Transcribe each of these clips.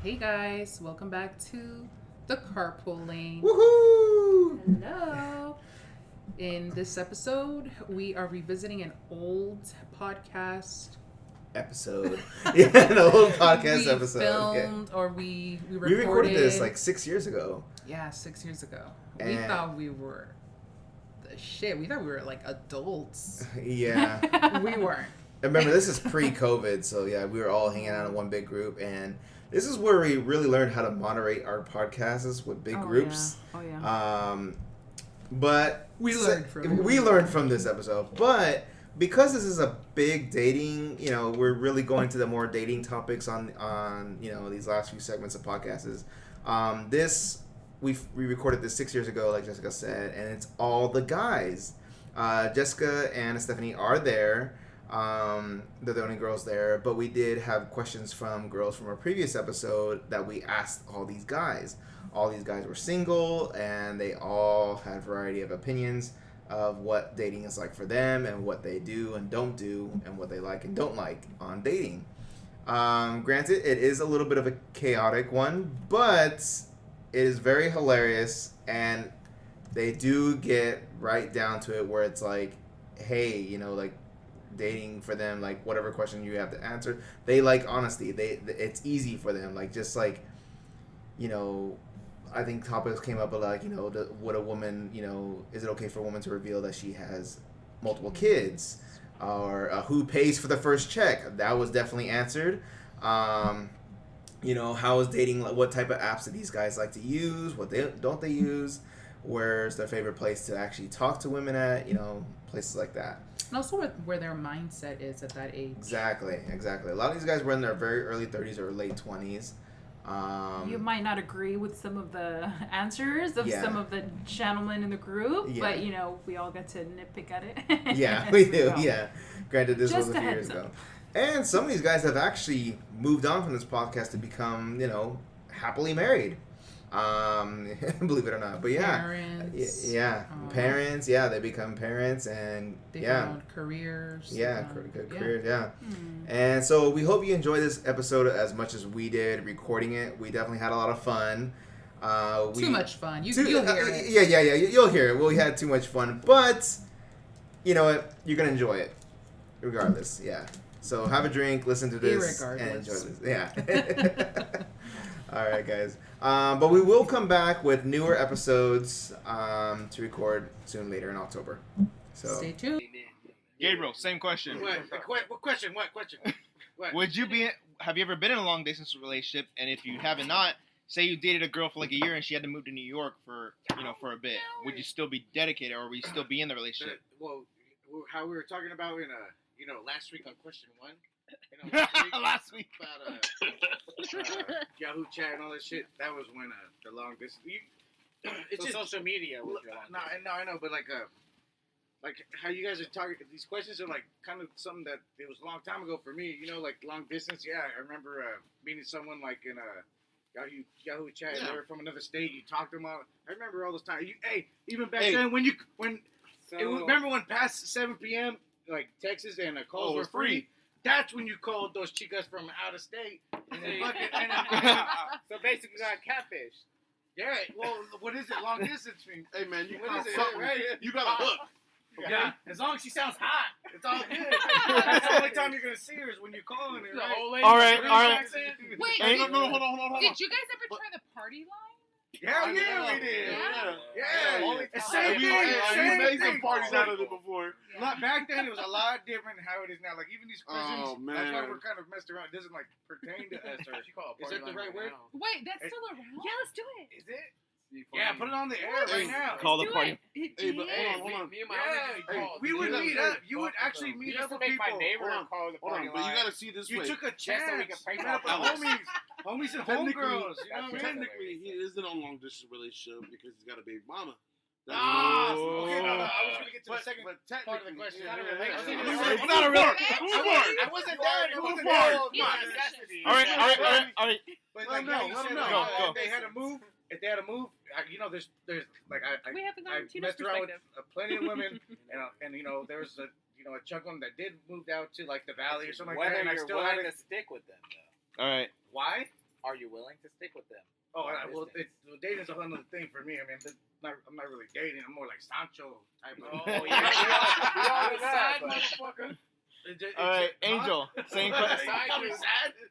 Hey guys, welcome back to the Carpool Lane. Woohoo! Hello. In this episode, we are revisiting an old podcast. Episode. Yeah, an old podcast we episode. Filmed or we recorded. We recorded this like 6 years ago. Yeah, 6 years ago. We And- thought we were the shit. We thought we were like adults. Yeah. We weren't. Remember, this is pre-COVID, so yeah, we were all hanging out in one big group, and this is where we really learned how to moderate our podcasts with big groups. Yeah. Oh yeah. But We learned from this episode. But because this is a big dating, we're really going to the more dating topics on these last few segments of podcasts. This we recorded this 6 years ago, like Jessica said, and it's all the guys. Jessica and Stephanie are there. They're the only girls there, but we did have questions from girls from our previous episode that we asked all these guys. All these guys were single, and they all had a variety of opinions of what dating is like for them and what they do and don't do and what they like and don't like on dating. Granted, it is a little bit of a chaotic one, but it is very hilarious, and they do get right down to it where it's like, hey, like dating for them, like whatever question you have to answer, they like honesty. It's easy for them, like just like, I think topics came up like, would a woman, is it okay for a woman to reveal that she has multiple kids, or who pays for the first check? That was definitely answered. How is dating, what type of apps do these guys like to use, what don't they use, where's their favorite place to actually talk to women at, places like that. And also where their mindset is at that age. Exactly. A lot of these guys were in their very early 30s or late 20s. You might not agree with some of the answers of some of the gentlemen in the group, but we all get to nitpick at it. Yeah, we do. So, Yeah. Granted, this just was a few a years heads ago. And some of these guys have actually moved on from this podcast to become, happily married. Believe it or not, but yeah, Parents. Parents. Yeah, they become parents, and They found careers. careers. Yeah, and so we hope you enjoy this episode as much as we did recording it. We definitely had a lot of fun. Too much fun. You'll hear it. Yeah. You'll hear it. We had too much fun, but you know what? You're gonna enjoy it, regardless. Yeah. So have a drink, listen to this, and enjoy this. Yeah. All right, guys. But we will come back with newer episodes to record soon later in October. So stay tuned. Gabriel, same question. What question? What? Have you ever been in a long distance relationship? And if you haven't not, say you dated a girl for like a year and she had to move to New York for a bit, would you still be dedicated or would you still be in the relationship? Well, how we were talking about in last week on question 1. Last week about Yahoo chat and all that shit. That was when the long distance. It's just social media. No, I know, but like how you guys are talking. These questions are like kind of something that it was a long time ago for me. Like long distance. Yeah, I remember meeting someone like in Yahoo chat. Yeah. They were from another state. You talked to them all. I remember all those times. Even back then remember when past 7 p.m. like Texas and calls were free. That's when you called those chicas from out of state. And then so basically, you got catfish. Yeah. Well, what is it? Long distance thing. Hey man, you got something. Right? You got a hook. Yeah. As long as she sounds hot, it's all good. That's the only time you're gonna see her is when you're calling her. Right? All right. Wait, Hey, no, hold on. did you guys ever try the party line? Hell yeah, we did. Yeah. Same thing. We made some parties out of it before. Back then, it was a lot different than how it is now. Like, even these questions, Oh, man. that's why we're kind of messed around. It doesn't, pertain to us. Or, is that the right word? Wait, that's still around? Yeah, let's do it. Is it? Yeah, put it on the air right now. Call the party. Hey, but hold on. Me and my we would meet up. You would actually meet up with people. Hold on, but you gotta see this way. You took a chance. so we You can pray met up with homies and homegirls. You know what I mean? Technically, he isn't on long distance relationship because he's got a baby mama. Okay, no, I was gonna get to the second part of the question. Not a relationship. Not a relationship. I wasn't there. All right. But Let him like know, you said, go. they had to move. If they had to move, there's like I We have to go I to Tina's messed around with perspective. plenty of women, and there was a chunk of them that did move out to like the valley or something like Whether that, and I you're still willing had to stick with them, though. All right. Why? Are you willing to stick with them? Oh, well, dating's a whole other thing for me. I mean, I'm not really dating. I'm more like Sancho type of. Oh, yeah. We all know that, motherfucker. All right, Angel. Same question. All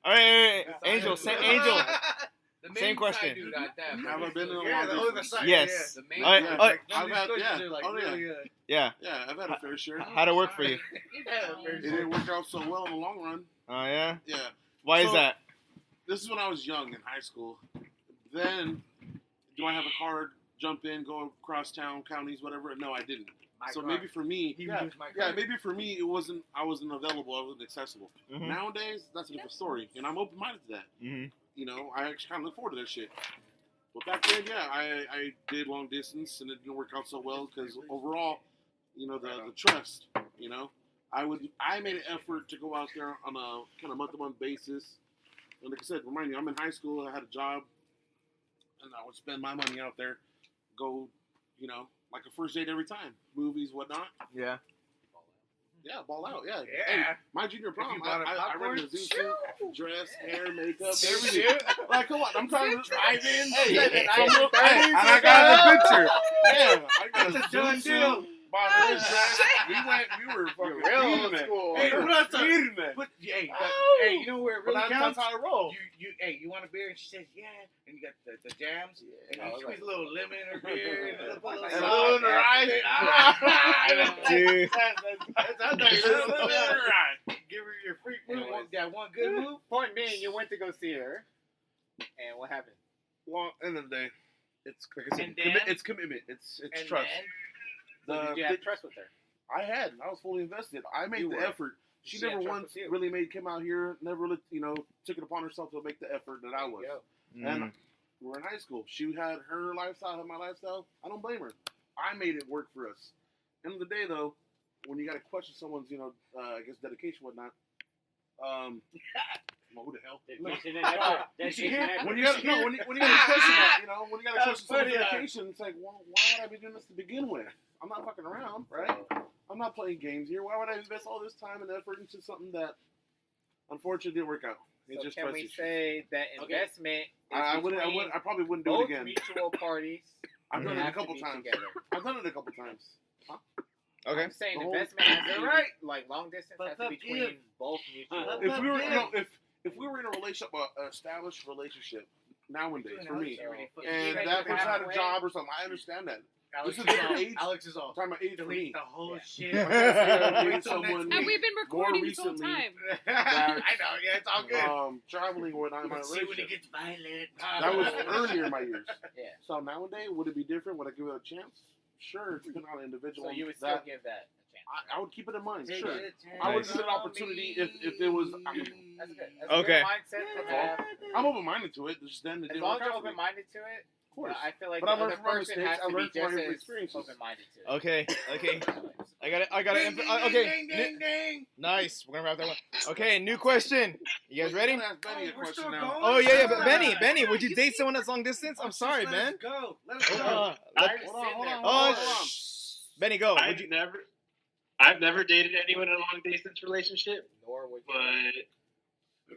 All right, Angel. Angel. The Same main question. side dude got that. Have I been in a Yeah, long the other distance? side. Yes. The main All right, side. all right. None of these I've had- questions yeah. are like Oh, yeah. really. Yeah. Yeah, I've had a fair share. How'd it work for you? It didn't work out so well in the long run. Oh yeah. Yeah. Why is So- that? This is when I was young in high school. Then, do I have a car, jump in, go across town, counties, whatever? No, I didn't. So maybe for me, maybe for me, I wasn't available, I wasn't accessible. Mhm. Nowadays, that's a different story, and I'm open-minded to that. Mhm. You know, I actually kind of look forward to that shit. But back then, yeah, I did long distance, and it didn't work out so well because overall, you know, the trust, you know, I made an effort to go out there on a kind of month-to-month basis. And like I said, remind you, I'm in high school, I had a job, and I would spend my money out there, go, you know, like a first date every time, movies, whatnot. Yeah. Yeah, ball out, yeah. Yeah. Hey, my junior prom, you bought a I popcorn, rented a zoo suit, dress, hair, makeup, Shit. everything. Like, come on, I'm trying to drive-in. Hey, I and I I got the picture. Yeah, I got That's a a done zoo deal. suit, bought a dress. We were fucking real old feeding it. school. Hey, Hey, we're what's up? feeding it. But hey, you know where it But really that's counts? how I roll. Hey, you want a beer? And she says, yeah. And you got the jams. And I you was squeeze like- a little lemon or beer. And a little And a salt. little rice. Dude. Give her your freak move. That one good move. Point being, you went to go see her, and what happened? Well, end of the day, it's like I said, And then? it's commitment. It's And trust. then, so did you have trust with her? I had. I was fully invested. I made You the were. effort. She She had never trust once with you. really came out here. Never really, took it upon herself to make the effort that I was. Yo. And we were in high school. She had her lifestyle, I had my lifestyle. I don't blame her. I made it work for us. End of the day, though, when you got to question someone's, I guess dedication, whatnot. Well, who the hell? Dedication and effort. Dedication and effort. When you got when you got to question that, when you got to question someone's dedication, it's like, well, why would I be doing this to begin with? I'm not fucking around, right? I'm not playing games here. Why would I invest all this time and effort into something that unfortunately didn't work out? It's So just can trust we issue. say that investment is I between probably wouldn't do it both again. mutual parties? I've done it a have to couple be times. together. I've done it a couple times. Okay. I'm saying The whole- investment has to You're be right. Like long distance But has to be the between both mutual. If we were, if we were in a relationship, an established relationship nowadays for me, and Even that if person had a halfway- job or something, I understand that. Alex This is is all. age. Alex is all. I'm talking about age for me. Delete the whole shit. Dating Wait till next someone week. And we've been recording this whole recently, time. I know. Yeah, it's all good. traveling or not in my Let's see when it relationship. gets violent. That was earlier in my years. Yeah. So nowadays, would it be different? Would I give it a chance? Sure, depending on the individual. So you would still that, give that a chance. I would keep it in mind. Take Sure. it, I would Nice. give it an opportunity if it was. That's good. That's Okay. a good mindset to have. I'm open-minded to it. Just then it As didn't long work as you're out for me. open-minded to it, Of course. I feel like But the I learned other from my person mistakes. has I to be learned from just my as experiences. open-minded to it. Okay. I got it. Ding, ding, Okay. ding, ding, ding. Nice. We're gonna wrap that one. Okay. New question. You guys ready? I'm gonna ask Benny a We're question still now. going? Oh yeah. But Benny, would you date someone that's long distance? I'm sorry, Let man. us go. Let us go. Hold on. Hold on. Benny, go. Would you? I've never dated anyone in a long distance relationship, Nor would you.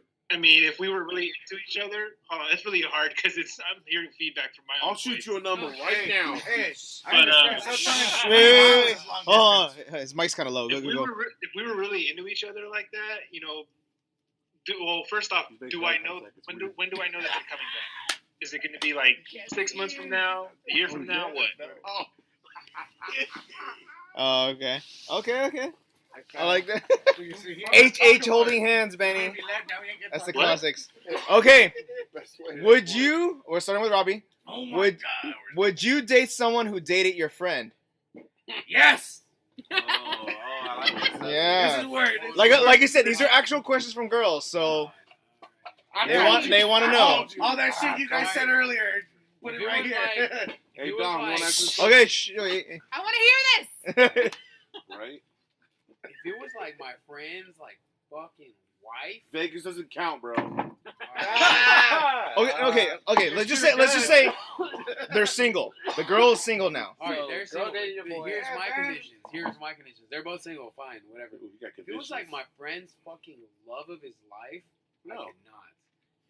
but I mean, if we were really into each other, hold on, it's really hard because I'm hearing feedback from my own I'll shoot voice. you a number right now. Hey, But, I understand. Sometimes Wait. it's long Oh, distance. his mic's kind of low. Go, If go, we go. were really into each other like that, first off, do I know when do I know that they're coming back? Is it going to be like 6 months from now, a year from now, what? Oh, Oh, okay. Okay. I like that. So you see, H holding hands, Benny. Maybe left, now we ain't get That's the talking. classics. Okay. best way to- Would you? We're starting with Robbie. Oh my Would God. Would you date someone who dated your friend? Yes. I like this. This Yeah. is where. Like I said, these are actual questions from girls, so they want to know. All that shit you guys said earlier. Put it If it right was here. Hey, It was Dom, you like- want to answer this? Okay. Wait. I want to hear this. Right? If it was like my friend's like fucking wife, Vegas doesn't count, bro. Okay. Let's just say they're single. The girl is single now. all right, So- there they're single. Here's my conditions. They're both single. Fine, whatever. Ooh, you got If it was like my friend's fucking love of his life, I could not.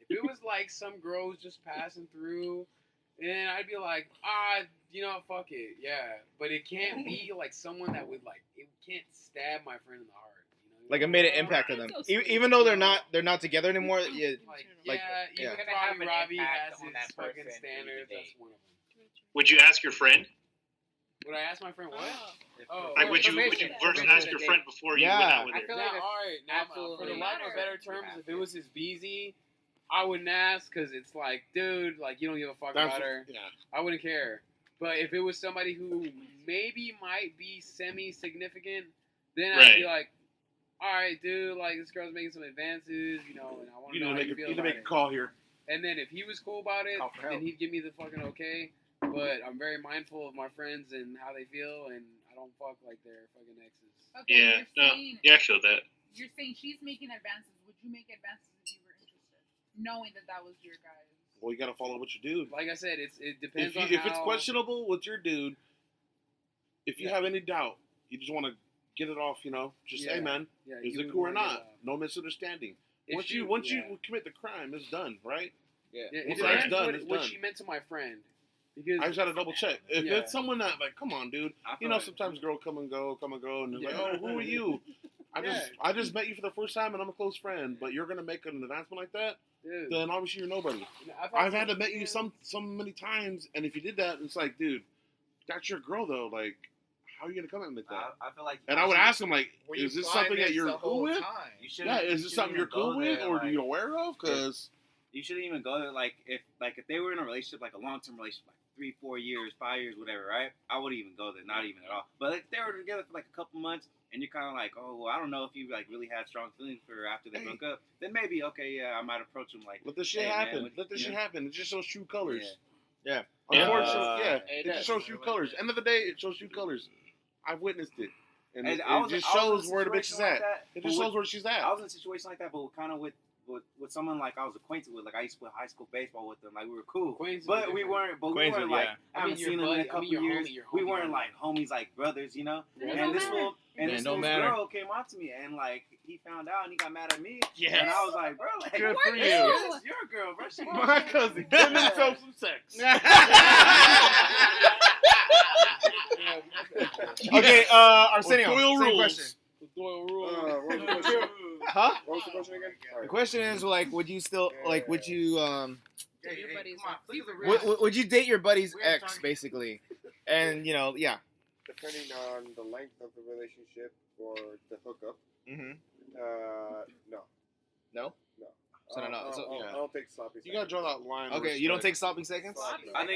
If it was like some girl who's just passing through, then I'd be like, fuck it, yeah. But it can't be like someone that would like, it can't stab my friend in the heart. Like it made an impact on them, even though they're not together anymore. Yeah, Robbie has his fucking standards. That's one of them. Would you ask your friend? Would I ask my friend what? Like, would you first ask your friend before you went out with her? For the lack of better terms, if it was his BZ, I wouldn't ask because it's like, dude, like you don't give a fuck about her. Yeah. I wouldn't care. But if it was somebody who maybe might be semi-significant, then I'd be like, all right, dude, like this girl's making some advances, and I want to know how you feel about it. You need to make a call here. And then if he was cool about it, then he'd give me the fucking okay. But I'm very mindful of my friends and how they feel, and I don't fuck like their fucking exes. Okay, I feel that. You're saying she's making advances. Would you make advances if you were interested, knowing that was your guy? Well, you gotta follow what your dude. Like I said, it depends on if it's questionable with your dude. If you have any doubt, you just want to get it off. Just hey man, is it cool or not? No misunderstanding. Once you commit the crime, it's done, right? Yeah. Once that's done, it's what she meant to my friend. Because I just gotta double check. If it's someone that like, come on, dude. Sometimes girls come and go, and they're like, oh, who are you? I just met you for the first time, and I'm a close friend. But you're gonna make an announcement like that, then obviously you're nobody. I've had to meet you so many times, and if you did that, it's like, dude, that's your girl though. Like, how are you gonna come at me like that? I feel like. And I would ask him like, is this something that you're cool with? Is this something you're cool with, or are you aware of? Because you shouldn't even go there. Like if they were in a relationship, like a long-term relationship, like 3, 4 years, 5 years, whatever, right? I wouldn't even go there, not even at all. But if they were together for like a couple months, and you're kind of like, oh, well, I don't know if you like really had strong feelings for her after they broke up, then maybe I might approach them like, let this shit happen. Let this shit happen. It just shows true colors. Yeah. Unfortunately, it just shows true colors. End of the day, it shows true colors. I've witnessed it. And it just shows where the bitch is at. It just shows where she's at. I was in a situation like that, but kind of with someone like I was acquainted with. Like I used to play high school baseball with them. Like we were cool. But we weren't like, I haven't seen them in a couple years. We weren't like homies, like brothers, And this girl came on to me, and like he found out, and he got mad at me. Yeah. And I was like, bro, like, good for you. This is your girl, bro. She my cousin. Give me some sex. Okay, Arsenio, same question. Doyle rule. Huh? What was the question again? The question is like, would you still would you would you date your buddy's ex basically? And depending on the length of the relationship or the hookup. Mm-hmm. No. No. So I don't take sloppy seconds. You gotta draw that line. Okay, you don't take sloppy seconds? I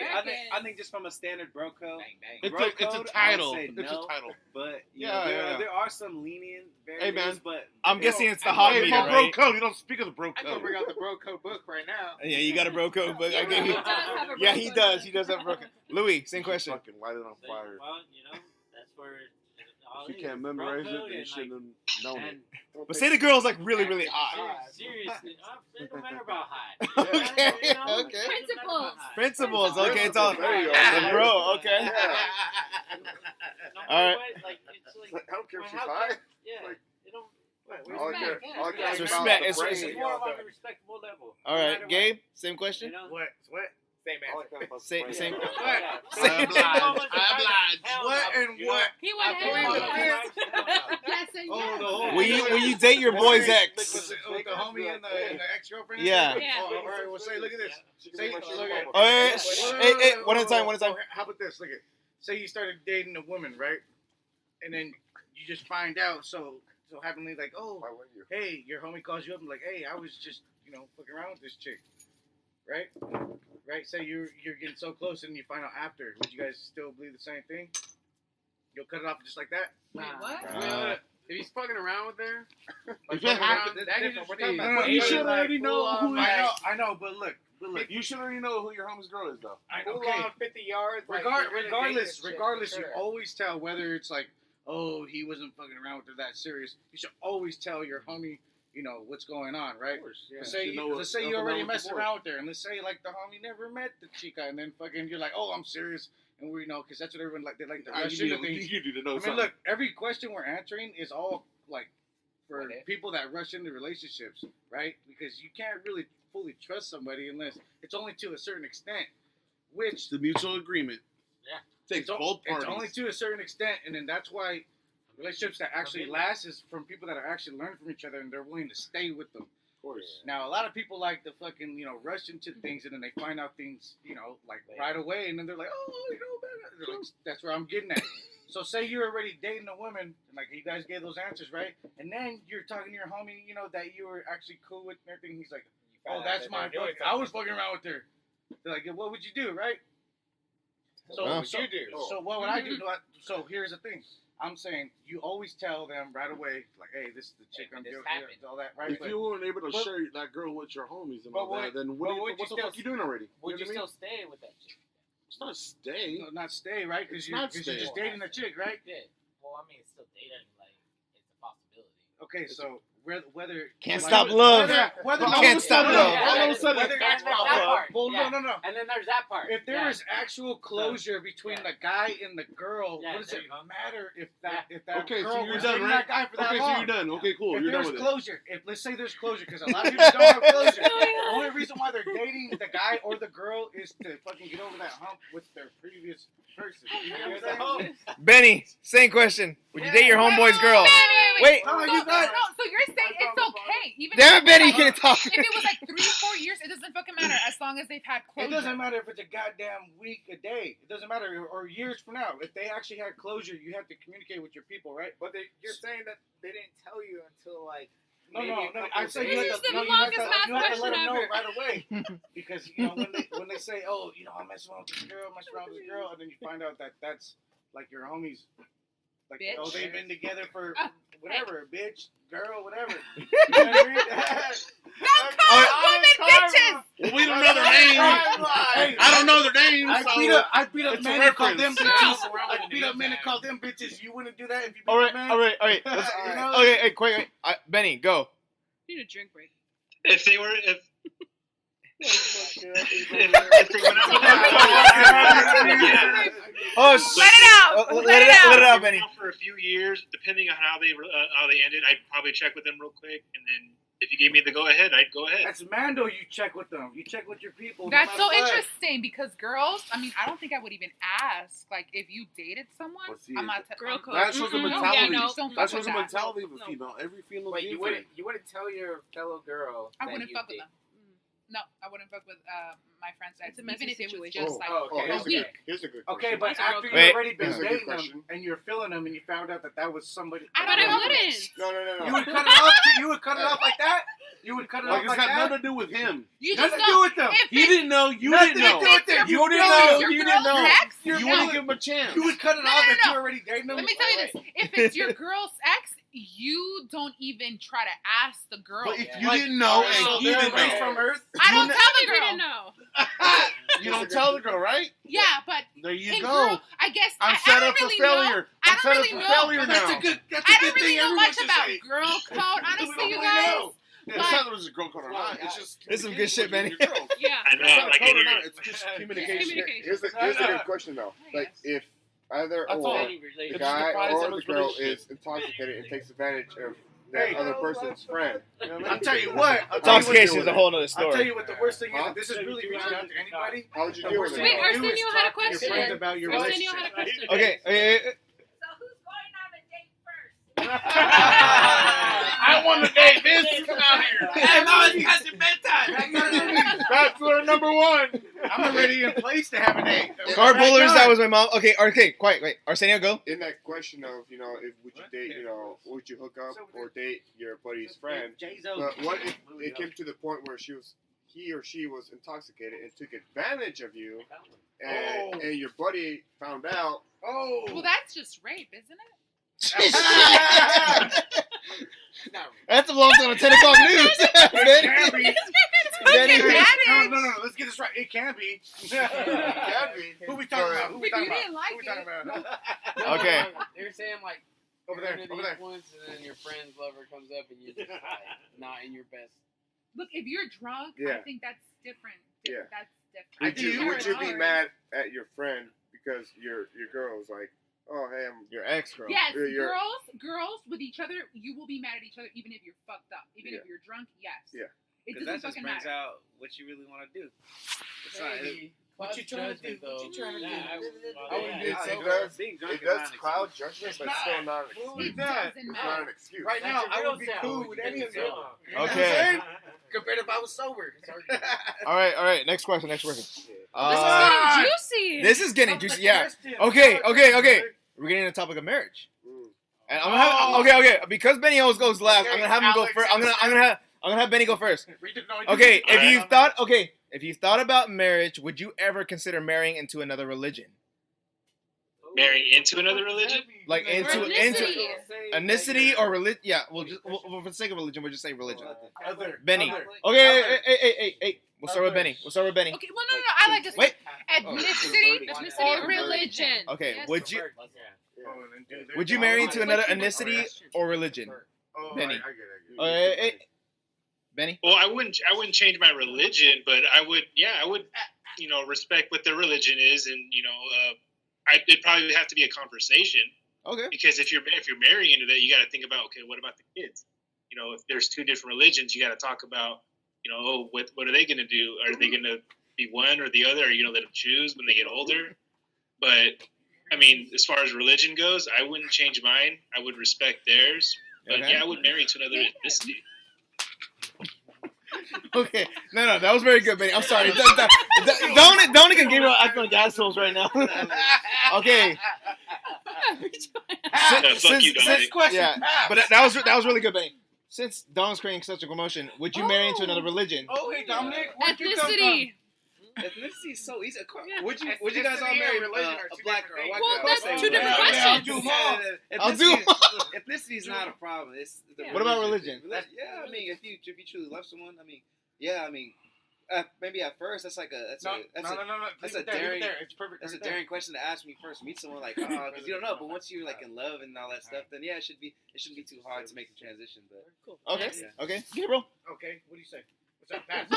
think just from a standard bro code. It's a title. It's a title. But there are some lenient variables. Hey man, but I'm guessing it's the hot meter, right? Bro code. You don't speak of the bro code. I can bring out the bro code book right now. Yeah, you got a bro code book. Yeah, he does. He does have a bro code. Louis, same question. Fucking light it on fire. Well, that's where. If you can't memorize it, then you shouldn't have known it. But say the girl's like really, really hot. Seriously, it don't matter about hot. Okay. Principles. Okay, it's all. There you go. Bro. Okay. All right. I don't care if she's high. Yeah. It don't. All I care It's about respect. the It's brain. It's more about a respectable level. All right, Gabe. Same question. What? Same answer. Same. I oblige. What and what? He went ahead with the first. Yes and yes. Will you date your boy's ex? With the homie and the ex-girlfriend? Yeah. Oh, all right. Well, say, look at this. Say, look at. Oh, hey, one at a time. How about this? Look at. Say you started dating a woman, right? And then you just find out so happenly like, oh, hey, your homie calls you up and like, hey, I was just fucking around with this chick, right? Right, say you're getting so close and you find out after. Would you guys still believe the same thing? You'll cut it off just like that? Wait, what? If he's fucking around with her, if it happens, that's different. We're talking about you should already know who. I know, but look. You should already know who your homie's girl is, though. Okay. 50 yards. Regardless, you always tell whether it's like, oh, he wasn't fucking around with her that serious. You should always tell your homie, what's going on, right? Of course, yeah. Let's say you already messed around with her, and let's say like the homie never met the chica, and then fucking you're like, oh, I'm serious, and we because that's what everyone like. They like to I rush need into things. you need to know I mean, something. look, every question we're answering is all like for people that rush into relationships, right? Because you can't really fully trust somebody unless it's only to a certain extent, which the mutual agreement. Yeah, takes both parties. It's only to a certain extent, and then that's why relationships that actually last is from people that are actually learning from each other and they're willing to stay with them. Of course. Now, a lot of people like to fucking, rush into things and then they find out things, like right away, and then they're like, oh, man. Like, that's where I'm getting at. So say you're already dating a woman, and like you guys gave those answers, right? And then you're talking to your homie, that you were actually cool with and everything. He's like, oh, that's my fuck. I was fucking around with her. They're like, what would you do, right? So what would you do? So what would I do? So here's the thing. I'm saying you always tell them right away, like, hey, this is the chick I'm dealing with, all that, right? If you weren't able to share that girl with your homies and all that, then what the fuck you doing already? Would you still stay with that chick? It's not stay. No, not stay, right? Because you're just dating a chick, right? Yeah. Well, I mean, it's still dating. Like, it's a possibility. Okay, so whether can't stop love. Can't stop love. All of a sudden, that's that part. Well, no. And then there's that part. If there is actual closure between the guy and the girl, what does it matter if that okay, girl so you're was done, dating right? that guy for that okay, long? so you're done. Okay, cool. If You're done there's with closure, let's say there's closure, because a lot of people don't have closure. The only reason why they're dating the guy or the girl is to fucking get over that hump with their previous person. You know what I'm saying? Benny, same question. Would you date your homeboy's girl? Wait. So you're saying it's okay, even Damn it, if Benny, you can't talk. If it was like 3-4 years, it doesn't fucking matter as long as they've had closure. It doesn't matter if it's a goddamn week, a day. It doesn't matter, or years from now. If they actually had closure, you have to communicate with your people, right? But you're saying that they didn't tell you until like. No. I say you have to let them know right away, because when they say, oh, I'm messing around with this girl, and then you find out that that's like your homies, like bitch. Oh, they've been together for whatever, bitch, girl, whatever. You know what I mean? Don't call women bitches. Well, we don't know their names. I don't know their names. I beat up men and called them bitches. I beat up men and called them bitches. You wouldn't do that if you beat up men? All right. Okay, hey, quick. Benny, go. You need a drink break. If they were, if Oh, let it out, Benny. For a few years, depending on how they ended, I'd probably check with them real quick, and then if you gave me the go ahead, I'd go ahead. That's Mando. You check with them. You check with your people. That's so interesting because girls. I mean, I don't think I would even ask. Like, if you dated someone, I'm not girl code. That's what's the mentality. That's what's the mentality of a female. Every female. Wait, you wouldn't tell your fellow girl. I wouldn't fuck with them. No, I wouldn't fuck with my friends. Even if it was just like a week. Here's a good question. Okay, but after you've already been dating them and you're feeling them and you found out that was somebody. But I wouldn't. No. You would cut it off. You would cut it off like that. You would cut it off like that. It's got nothing to do with him. You nothing just to do with them. He didn't know. You didn't know. You didn't know. You didn't know. You wouldn't give him a chance. You would cut it off if you're already dating them. Let me tell you this: if it's your girl's ex, you don't even try to ask the girl. But if you didn't know and he didn't know, from Earth, I don't tell the girl. You don't tell the girl, right? Yeah, but there you go. Girl, I guess I'm set up for failure. I don't really know. That's a good I don't thing. really know much about girl code, honestly, you guys. It's not that it's a girl code or not. It's just this is some good shit, Benny. Yeah, I know. It's not a code or not. It's just communication. Here's a good question though. Like if either or the guy or the girl is intoxicated and takes advantage of that other person's friend. I'll tell you what. Intoxication is a whole other story. I'll tell you what the worst thing is. This is really reaching out to anybody. How would you deal with it? Wait, Arsenio had a question. Your friends about your relationship. Arsenio had a question. Okay. So who's going on a date first? I want to date this. Come out here. Hey, no, it's past your bedtime. Bachelor number 1. I'm already in place to have a date. Carpoolers, that was my mom. Okay, quiet, wait. Arsenio, go. In that question of, if would you date, would you hook up or date your buddy's friend? But what if it came to the point where he or she was intoxicated and took advantage of you, and your buddy found out? Well, that's just rape, isn't it? That's belongs on a 10 o'clock news. It can be. No. Let's get this right. It can be. Who we talking about? Okay. They're saying like over there. Once, and then your friend's lover comes up and you're just like not in your best. Look, if you're drunk, I think that's different. Yeah. That's different. Would you be mad at your friend because your girl is like, oh hey, I'm your ex girl. Yes, girls with each other, you will be mad at each other even if you're fucked up, even if you're drunk. Yes. Yeah. Because It doesn't that just fucking brings matter. out what you really want to do. It's What you trying to do? What you trying to do? I wouldn't do it. It does cloud judgment, but still not an excuse. It's not an excuse. Right now, I would be cool with any of y'all. Okay. Compared if I was sober. All right. Next question. This is getting juicy. This is getting juicy. Yeah. Okay. We're getting on the topic of marriage. And I'm gonna have, okay. Because Benny always goes last, I'm gonna have him go first. I'm gonna have Benny go first. Okay. If you thought about marriage, would you ever consider marrying into another religion? Marrying into another religion? Like into ethnicity or religion? Yeah. Well, for the sake of religion, we'll just say religion. Benny. Okay. Hey. We'll start with Benny. Okay. Well, no. I like this. Wait. Ethnicity or religion. Okay. Would you marry into another ethnicity or religion? Benny. Benny. Well, I wouldn't change my religion, but I would, respect what their religion is, and it'd probably have to be a conversation. Okay. Because if you're marrying into that, you got to think about, okay, what about the kids? If there's two different religions, you got to talk about, what are they going to do? Are they going to be one or the other? Are you going to let them choose when they get older? But I mean, as far as religion goes, I wouldn't change mine. I would respect theirs, but I would marry to another ethnicity. Okay, no, that was very good, Benny. I'm sorry. Don't even give me acting like assholes right now. Okay. Since question. Yeah, but that was really good, Benny. Since Dom's creating such a commotion, would you marry into another religion? Oh, hey, Dominic. Ethnicity. Ethnicity is so easy. Would you guys all marry a black girl, a white girl? Well, that's two different questions. I'll do them. Ethnicity is not a problem. What about religion? Yeah, I mean, if you truly love someone, maybe at first that's a daring question to ask when you first meet someone, like, because you don't know. But once you're like in love and all that stuff, then yeah, it shouldn't be too hard to make the transition. But cool. Okay, Gabriel. Okay, what do you say? What's up, Pat?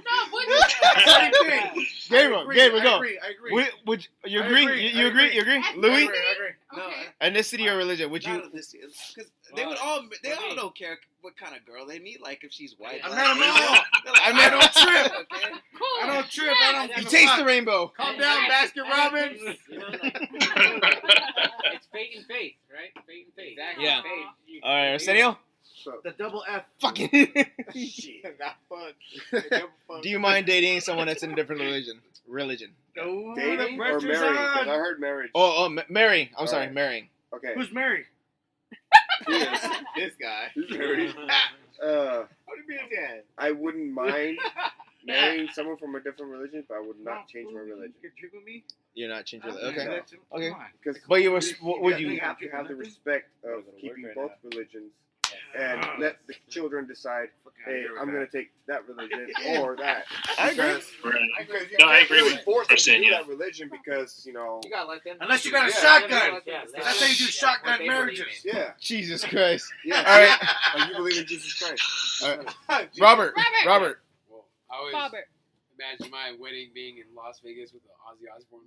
No, what do you say? Gabriel, go. I agree. Would you agree? You agree? Louis? I agree. No, ethnicity or religion? Would you? Because they all don't care what kind of girl they meet. Like if she's white, I met them all. I don't trip. Okay. Cool. I don't trip. You taste the rainbow. Calm down, Baskin Robbins. It's fate and faith, right? Fate and faith. Exactly. Yeah. Fate. All right, Arsenio. The double F. Fucking. Shit, not fun. Do you mind dating someone that's in a different religion? No, dating or marrying? Because I heard marriage. Marrying. I'm sorry, marrying. Okay. Who's married? This guy. Who's married? What do you mean, Dad? I wouldn't mind marrying someone from a different religion, but I would not change my religion. You can drink with me? You're not changing religion. Okay. Because But you would you have to have the respect of keeping both religions and let the children decide, hey, I'm going to take that religion or that. I agree. Because you I can't agree really with force them to Arsenio. do that religion because, You gotta let them. Unless you got a shotgun. Yeah, That's how you do shotgun marriages. Yeah. Jesus Christ. Yeah. All right. Like you believe in Jesus Christ. All right. Robert. Well, I always Robert. imagine my wedding being in Las Vegas with the Ozzy Osbourne.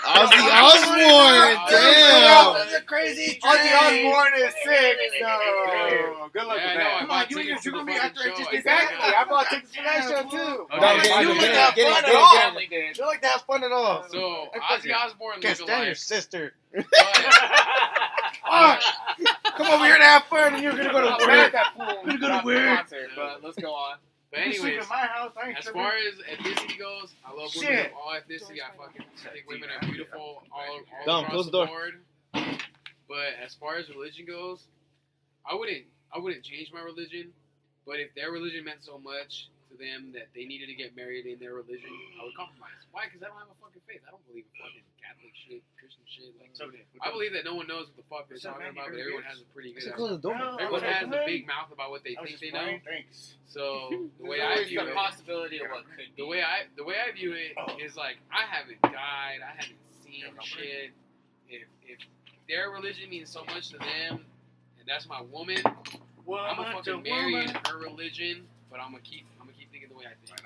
Ozzy Osbourne. Damn. That's a crazy Ozzy Osbourne is sick. No. Good luck Yeah, with I know. that. I bought you tickets can to the drink with me fucking after I show. just did Exactly. I bought tickets for that show too. Okay. You like to have fun at all. You like to have fun at all. So Ozzy Osbourne Can't stand your lookalike. sister. But Come over here to have fun, and you're gonna go to work. You're gonna work. But let's go on. But You sleep anyways, in my house. I ain't as tripping. far as ethnicity goes, I love women Shit. of all ethnicity. I think women are beautiful all Dom, across close the the door. board. But as far as religion goes, I wouldn't change my religion. But if their religion meant so much to them that they needed to get married in their religion, I would compromise. Why? Because I don't have a fucking faith. I don't believe in fucking Catholic shit, Christian shit. Like, I believe that no one knows what the fuck they're talking about, but everyone has a pretty good. Everyone has a big mouth about what they think they know. So the way I view it, possibility of what could be. the way I view it is like I haven't died, I haven't seen shit. If their religion means so much to them, and that's my woman, I'm gonna fucking marry her religion, but I'm gonna keep thinking the way I think.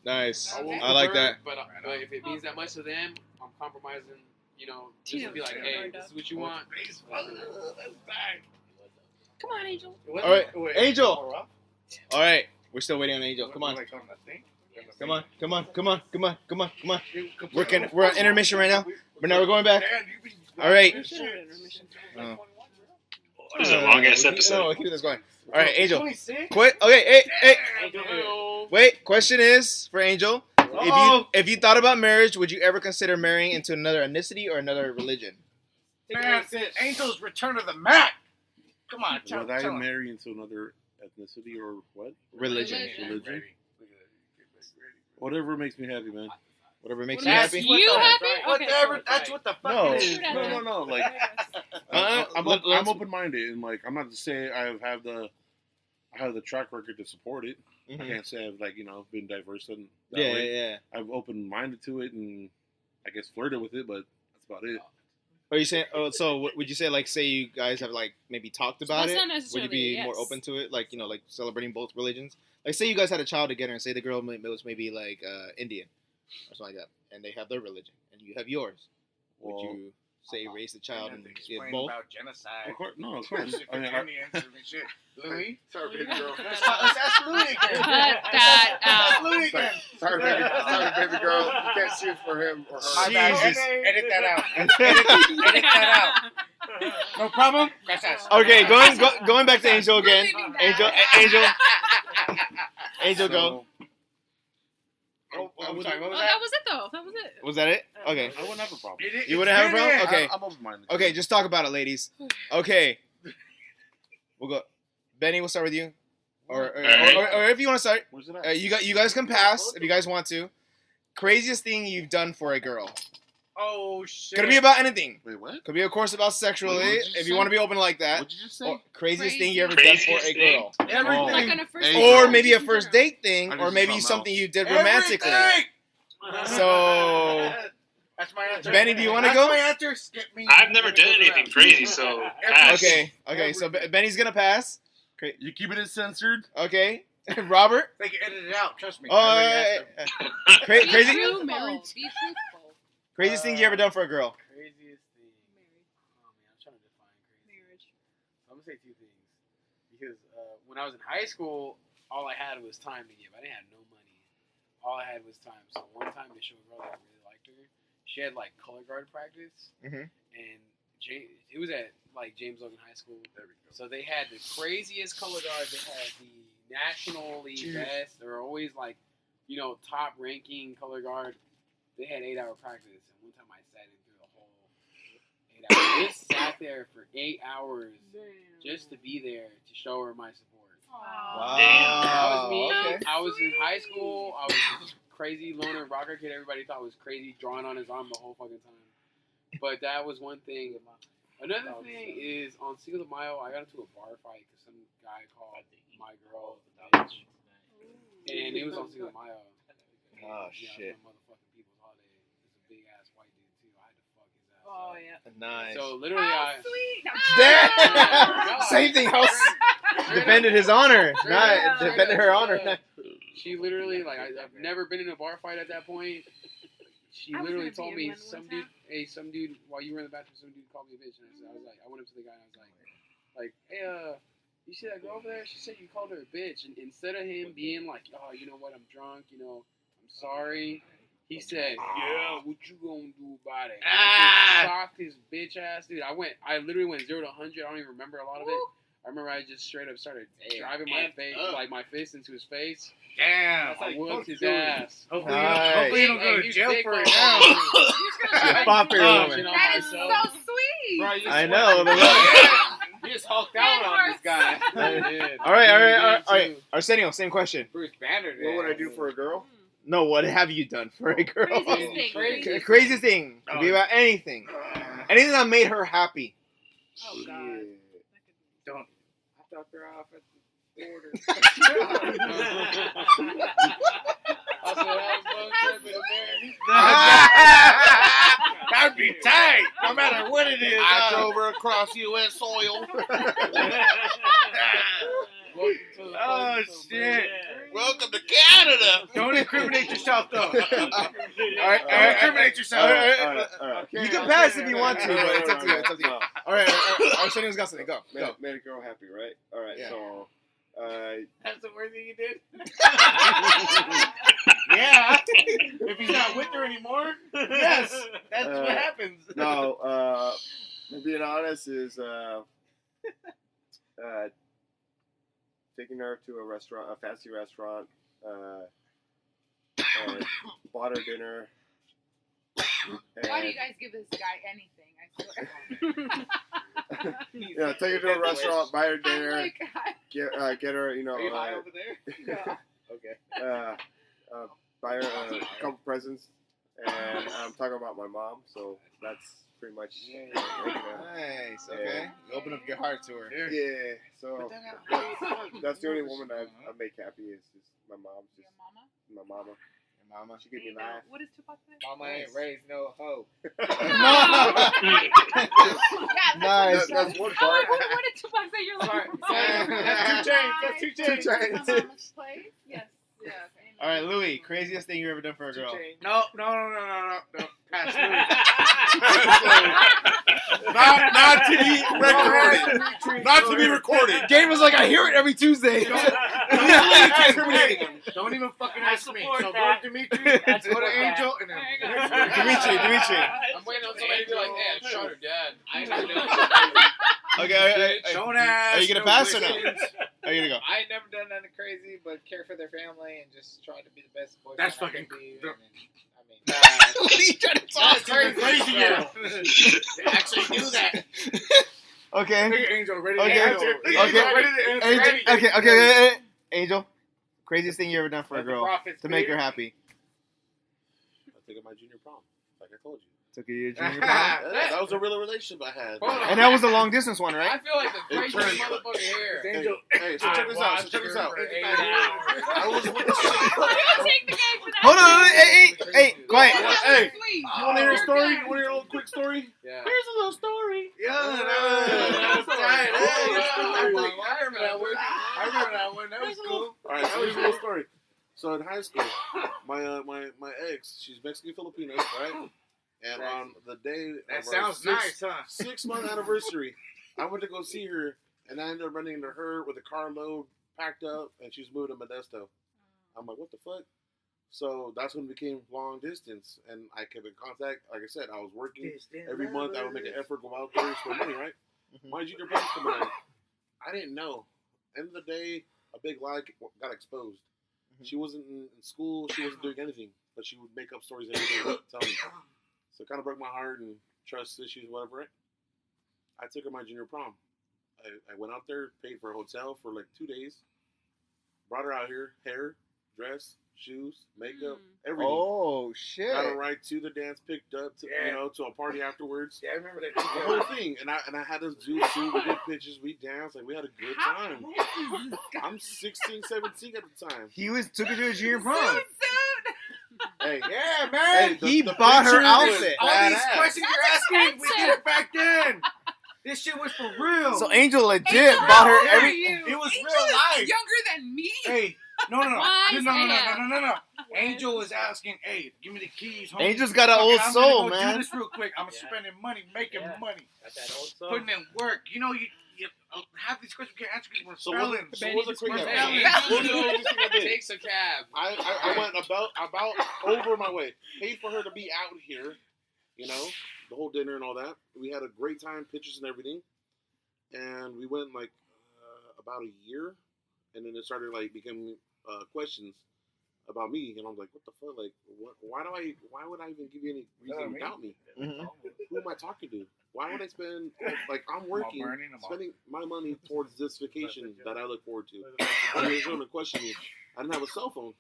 Nice. won't I like convert, that. But if it means that much to them, I'm compromising. You know, just to be like, hey, this is what you want. Come on, Angel. All right, Angel. All right, we're still waiting on Angel. Come on. Come on. We're on intermission right now. But now we're going back. All right. This is a long ass episode. No, keep this going. All right, Angel. Quit. Okay, hey. Wait. Question is for Angel. If you thought about marriage, would you ever consider marrying into another ethnicity or another religion? Man, Angel's Return of the Mac. Come on, would I marry into another ethnicity or what? Religion. Whatever makes me happy, man. Whatever makes you happy. You happy? Whatever. That's what the fuck it is. No. Like, I'm open-minded, and like, I'm not to say I have the track record to support it. Mm-hmm. I can't say I've been diverse in that way. Yeah. I've open-minded to it, and I guess flirted with it, but that's about it. Are you saying? Oh, so would you say say you guys have maybe talked about it? Would you be more open to it? Like celebrating both religions. Like say you guys had a child together, and say the girl was maybe Indian or something like that, and they have their religion, and you have yours. Would you say raise the child and give both? About genocide. Of course. I mean, shit. Louis? Sorry, baby girl. Let's ask Louis again. Cut that out. Louis again. Sorry, baby girl. You can't shoot for him or her. My bad. Edit that out. Edit that out. No problem? Gracias. Okay, going back to Angel again. Angel, go. I'm sorry, what was that that? was it, though. That was it. Was that it? Okay. I wouldn't have a problem. You wouldn't have a problem? Okay. I'm open-minded. Okay, just talk about it, ladies. Okay. We'll go. Benny, we'll start with you. Or if you want to start, where's it at? you guys can pass if you guys want to. Craziest thing you've done for a girl. Oh, shit. Could be about anything. Wait, what? Could be, of course, about sexually, if you want to be open like that. What'd you just say? Or craziest thing you ever done for a girl. Everything. Like on a first Or maybe a first date thing, I or just maybe something something else. you did romantically. So, That's my answer. Benny, do you want to go? That's my answer. Skip me. I've never done anything crazy, so pass. Okay, so Benny's going to pass. You keeping it censored? Okay. Robert? They can edit it out. Trust me. Crazy? Be truthful. Craziest thing you ever done for a girl? Craziest thing. Oh man, I'm trying to define crazy. Marriage. I'm gonna say two things. Because when I was in high school, all I had was time to give. I didn't have no money. All I had was time. So one time to show a girl that I really liked her, she had color guard practice, and it was at James Logan High School. There we go. So they had the craziest color guard. They had the nationally best. They were always top ranking color guard. They had 8-hour practice, and one time I sat in through the whole 8 hours. Just sat there for 8 hours just to be there to show her my support. Wow. That was me. Okay. I was in high school. I was this crazy loner rocker kid. Everybody thought was crazy, drawing on his arm the whole fucking time. But that was one thing. Another thing is on Cinco de Mayo, I got into a bar fight because some guy called my girl a bitch, and it was on Cinco de Mayo. Oh shit. Motherfucking people's holiday. It's a big ass white dude too. I had to fuck his ass. Oh, yeah. Nice. So literally, Same thing. Defended his honor. Not defended her honor. She literally, I've never been in a bar fight at that point. She literally told me, some dude, while you were in the bathroom, some dude called me a bitch. And I went up to the guy and I was like, hey, you see that girl over there? She said you called her a bitch. And instead of him being like, oh, you know what, I'm drunk, I'm sorry. He said, yeah, what you gonna do about it? I just shocked his bitch ass, dude. I literally went 0 to 100. I don't even remember a lot of it. I remember I just straight up started driving my face, my fist into his face. Damn. I whooped his ass. Hopefully you don't go to jail for it now. You fought for your woman. That is so sweet. Bro, I know. You just hulked out on this guy. All right. Arsenio, same question. Bruce Banner did. What would I do for a girl? No, what have you done for a girl? Craziest thing. Could be about anything. Anything that made her happy. Oh, God. Don't. I dropped her off at the border. That'd be tight, no matter what it is. I drove her across U.S. soil. Oh, shit. Welcome to Canada. Don't incriminate yourself, though. All right. Don't incriminate yourself. All right. You can pass if you want to, but it's up to you. It's up to you. All right. Arsenio's got something. Go. Made a girl happy, right? All right. Yeah. So. That's the worst thing you did? Yeah. If he's not with her anymore, yes, that's what happens. No, being honest is taking her to a restaurant, a fancy restaurant, bought her dinner. Why do you guys give this guy anything? I swear. Yeah, take her to a restaurant, buy her dinner, Like, get her, you know, Are you high over there? no. Okay. buy her a couple presents, and I'm talking about my mom, so that's pretty much. Nice. Okay. You open up your heart to her. Yeah. So that's the only woman I make happy is my mom. Your mama? My mama. Your mama. She gave me laugh. What is Tupac say? Mama ain't raised no hoe. Nice. That's one I'm part. like, what did Tupac say? You're like, That's 2 chains. That's 2 chains. Mama's place? Yes. Yes. All right, Louis. Craziest thing you ever done for a girl? No. Pass Not to be recorded. Not to be recorded. Gabe was like, I hear it every Tuesday. Don't even fucking ask me. So go that. to Dimitri, go to Angel, and then Dimitri. I'm waiting on somebody to be like, hey, I shot her dad. I ain't never done Okay. don't ask. Are you gonna pass or no? Are you gonna go? I ain't never done nothing crazy, but care for their family and just try to be the best boyfriend. That's I fucking can be. cool. What are you trying to talk Crazy, yeah. They actually do that. Okay. Look at Angel ready to Okay. answer. Okay. Ready to answer. Okay. Angel, craziest thing you ever done for a Let the girl prophets to make be. her happy? I think of my junior prom, like I told you. Took you to your junior prom. That was a real relationship I had. Hold on. And that was the long distance one, right? I feel like the It craziest turned- motherfucker here. Angel. Hey, so check this out. So check this out. I was with this You take the game for that. Hold on. Hey, quiet. Hey, Sweet. you want to hear a story? You want to hear a little quick story? Yeah. Here's a little story. Yeah, that's right. I remember that one. I remember that one. That was cool. All right, so here's a little story. So in high school, my ex, she's Mexican Filipino, right? And on the day That of sounds our nice, huh? 6-month anniversary, I went to go see her, and I ended up running into her with a carload packed up, and she's moving to Modesto. I'm like, what the fuck? So that's when it became long distance, and I kept in contact. Like I said, I was working every month. I would make an effort, go out there, spend money, right? My junior prom coming out. I didn't know. End of the day, a big lie got exposed. She wasn't in school. She wasn't doing anything, but she would make up stories every day to tell me. So it kind of broke my heart and trust issues, whatever. Right? I took her to my junior prom. I went out there, paid for a hotel for like 2 days. Brought her out here, hair, dress, shoes, makeup, everything. Oh shit! Got her right to the dance, picked up to to a party afterwards. Yeah, I remember that. The whole thing, and I had us do we did pictures, we danced, like we had a good time. I'm 16, 17 at the time. He took her to a junior prom. Hey, Yeah, man. He bought her picture outfit. was All these badass. questions you're asking, we did it back then. This shit was for real. So Angel legit Angel, bought her how old every. are you? It was Angel real is life. younger than me. Hey, no. Why? Angel was asking, hey, give me the keys, homie. Angel's got an Fuck it, old I'm soul, gonna go man. do this real quick. I'm spending money, making money, Got that old soul. putting in work. You know, you half these questions you can't answer because we're So spelling. what's the quick We're answer? spelling. What was the craziest thing I did? Takes a cab. I went about over my way. Paid for her to be out here, you know, the whole dinner and all that. We had a great time, pictures and everything. And we went like about a year, and then it started like becoming questions about me, and I'm like, what the fuck? Like, why would I even give you any reason to doubt me? Mhm. Who am I talking to? Why would I spend I'm working, spending my money towards this vacation that I look forward to? And you're going to question me. I didn't have a cell phone.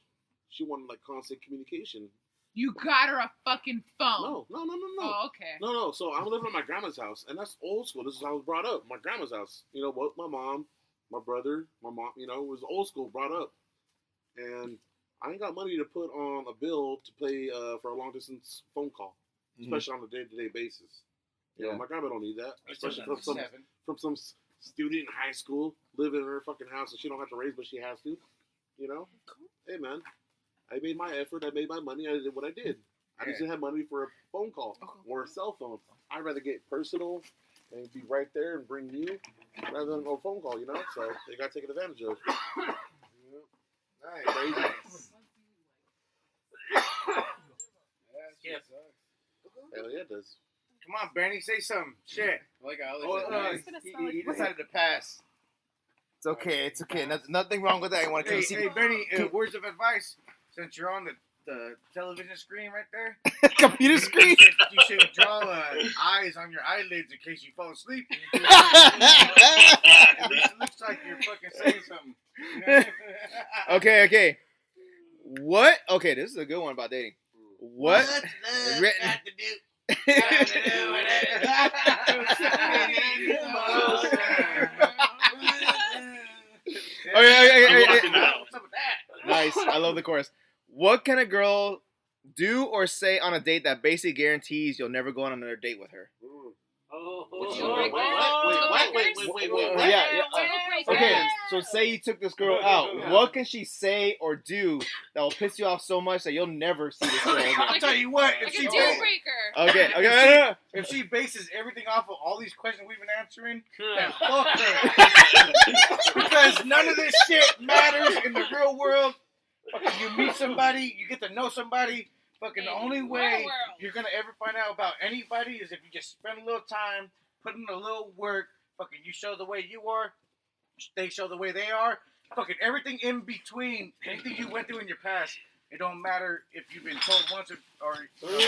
She wanted like constant communication. You got her a fucking phone. No. Oh, okay. No. So I'm living at my grandma's house, and that's old school. This is how I was brought up. My grandma's house. You know, both my mom, my brother, my mom. You know, it was old school, brought up, and I ain't got money to put on a bill to pay for a long distance phone call, especially on a day-to-day basis. You know, my grandma don't need that, especially from some student in high school living in her fucking house, and she don't have to raise, but she has to. You know, hey man, I made my effort. I made my money. I did what I did. I just didn't have money for a phone call or a cell phone. I'd rather get personal and be right there and bring you rather than a phone call. You know, so they got taken advantage of. Nice. Crazy. Hell yeah, it does. Come on, Benny, say something. Shit. Like I What's out of the past? It's okay. It's okay. Nothing wrong with that. I want to Hey, Benny, words of advice. Since you're on the television screen right there, computer screen. you should draw eyes on your eyelids in case you fall asleep. At least it looks like you're fucking saying something. Okay. What? Okay, this is a good one about dating. What? Got to do? Okay. Nice. I love the chorus. What can a girl do or say on a date that basically guarantees you'll never go on another date with her? Wait. Yeah. Okay, so say you took this girl out. What can she say or do that will piss you off so much that you'll never see this girl again? I'll tell you what. Like a deal breaker. Okay. If she bases everything off of all these questions we've been answering, then fuck her. Because none of this shit matters in the real world. Fucking you meet somebody, you get to know somebody. Fucking the only way you're gonna ever find out about anybody is if you just spend a little time, put in a little work. Fucking you show the way you are, they show the way they are. Fucking everything in between, anything you went through in your past, it don't matter if you've been told once or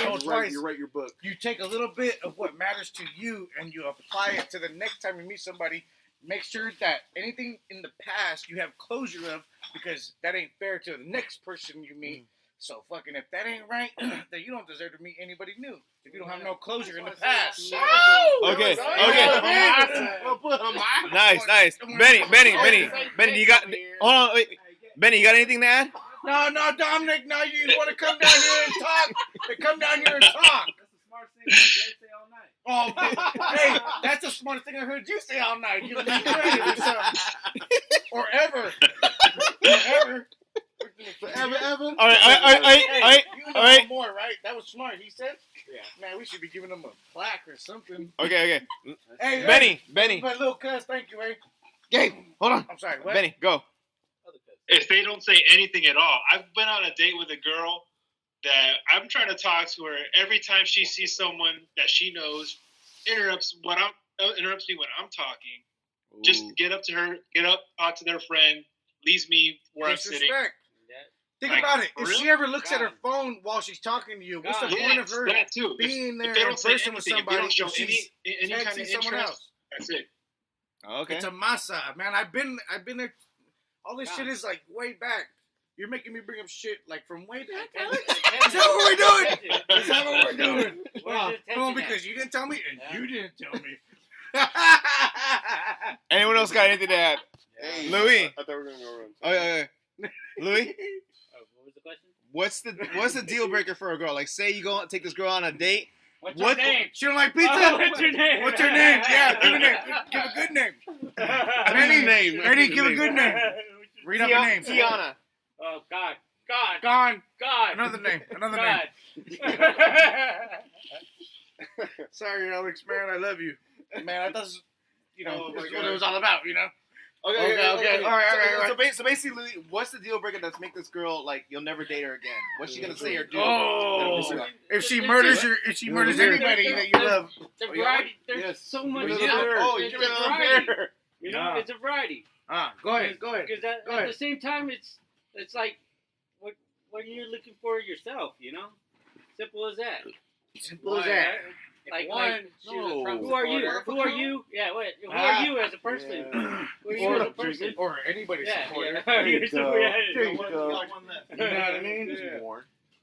told twice. You write your book. You take a little bit of what matters to you and you apply it to the next time you meet somebody. Make sure that anything in the past you have closure of, because that ain't fair to the next person you meet. So fucking if that ain't right, then you don't deserve to meet anybody new. If you don't have no closure in the past. Okay. Nice. Benny, you got? Hold on, wait. Benny, you got anything to add? No, Dominic. Now you want to come down here and talk? Then come down here and talk. Oh, hey, that's the smartest thing I heard you say all night. You leave credit or something. Or ever. Ever. All right. You know more, right? That was smart. He said, "Yeah, man, we should be giving him a plaque or something." Okay. Hey, Benny. But little cuz, thank you, eh? Gabe, hold on. I'm sorry. What? Benny, go. If they don't say anything at all, I've been on a date with a girl that I'm trying to talk to her. Every time she sees someone that she knows, interrupts me when I'm talking. Ooh. Just get up to her, talk to their friend, leaves me where I'm sitting. Think about it. If she ever looks at her phone while she's talking to you, what's the point of her being there in person with somebody if she's texting someone else? That's it. Okay. It's a masa, man. I've been there. All this shit is like way back. You're making me bring up shit like from way back, Alex. Is that what we're doing? Is that what we're doing? No, because you didn't tell me and you didn't tell me. Anyone else got anything to add? Hey, Louis. I thought we were gonna go around. Okay. Louis. What was the question? What's the deal breaker for a girl? Like, say you go take this girl on a date. What's your name? She don't like pizza? What's your name? What's your name? Yeah, give a name. Give a good name. Benny, give a good name. Read out the name. Tiana. Oh, God. Another name. Sorry, Alex, man. I love you. Man, I thought this, what it was all about, you know? Okay. All right. So basically, what's the deal breaker that's make this girl like you'll never date her again? What's she gonna say or do? If she murders anybody that you love. The variety. There's so much. You give it a beer. You know, it's a variety. Go ahead. Because at the same time, it's like what you're looking for yourself. You know, simple as that. Who are you? Yeah, who are you as a person? Who are you as a person? Or anybody's supporter. You know what I mean?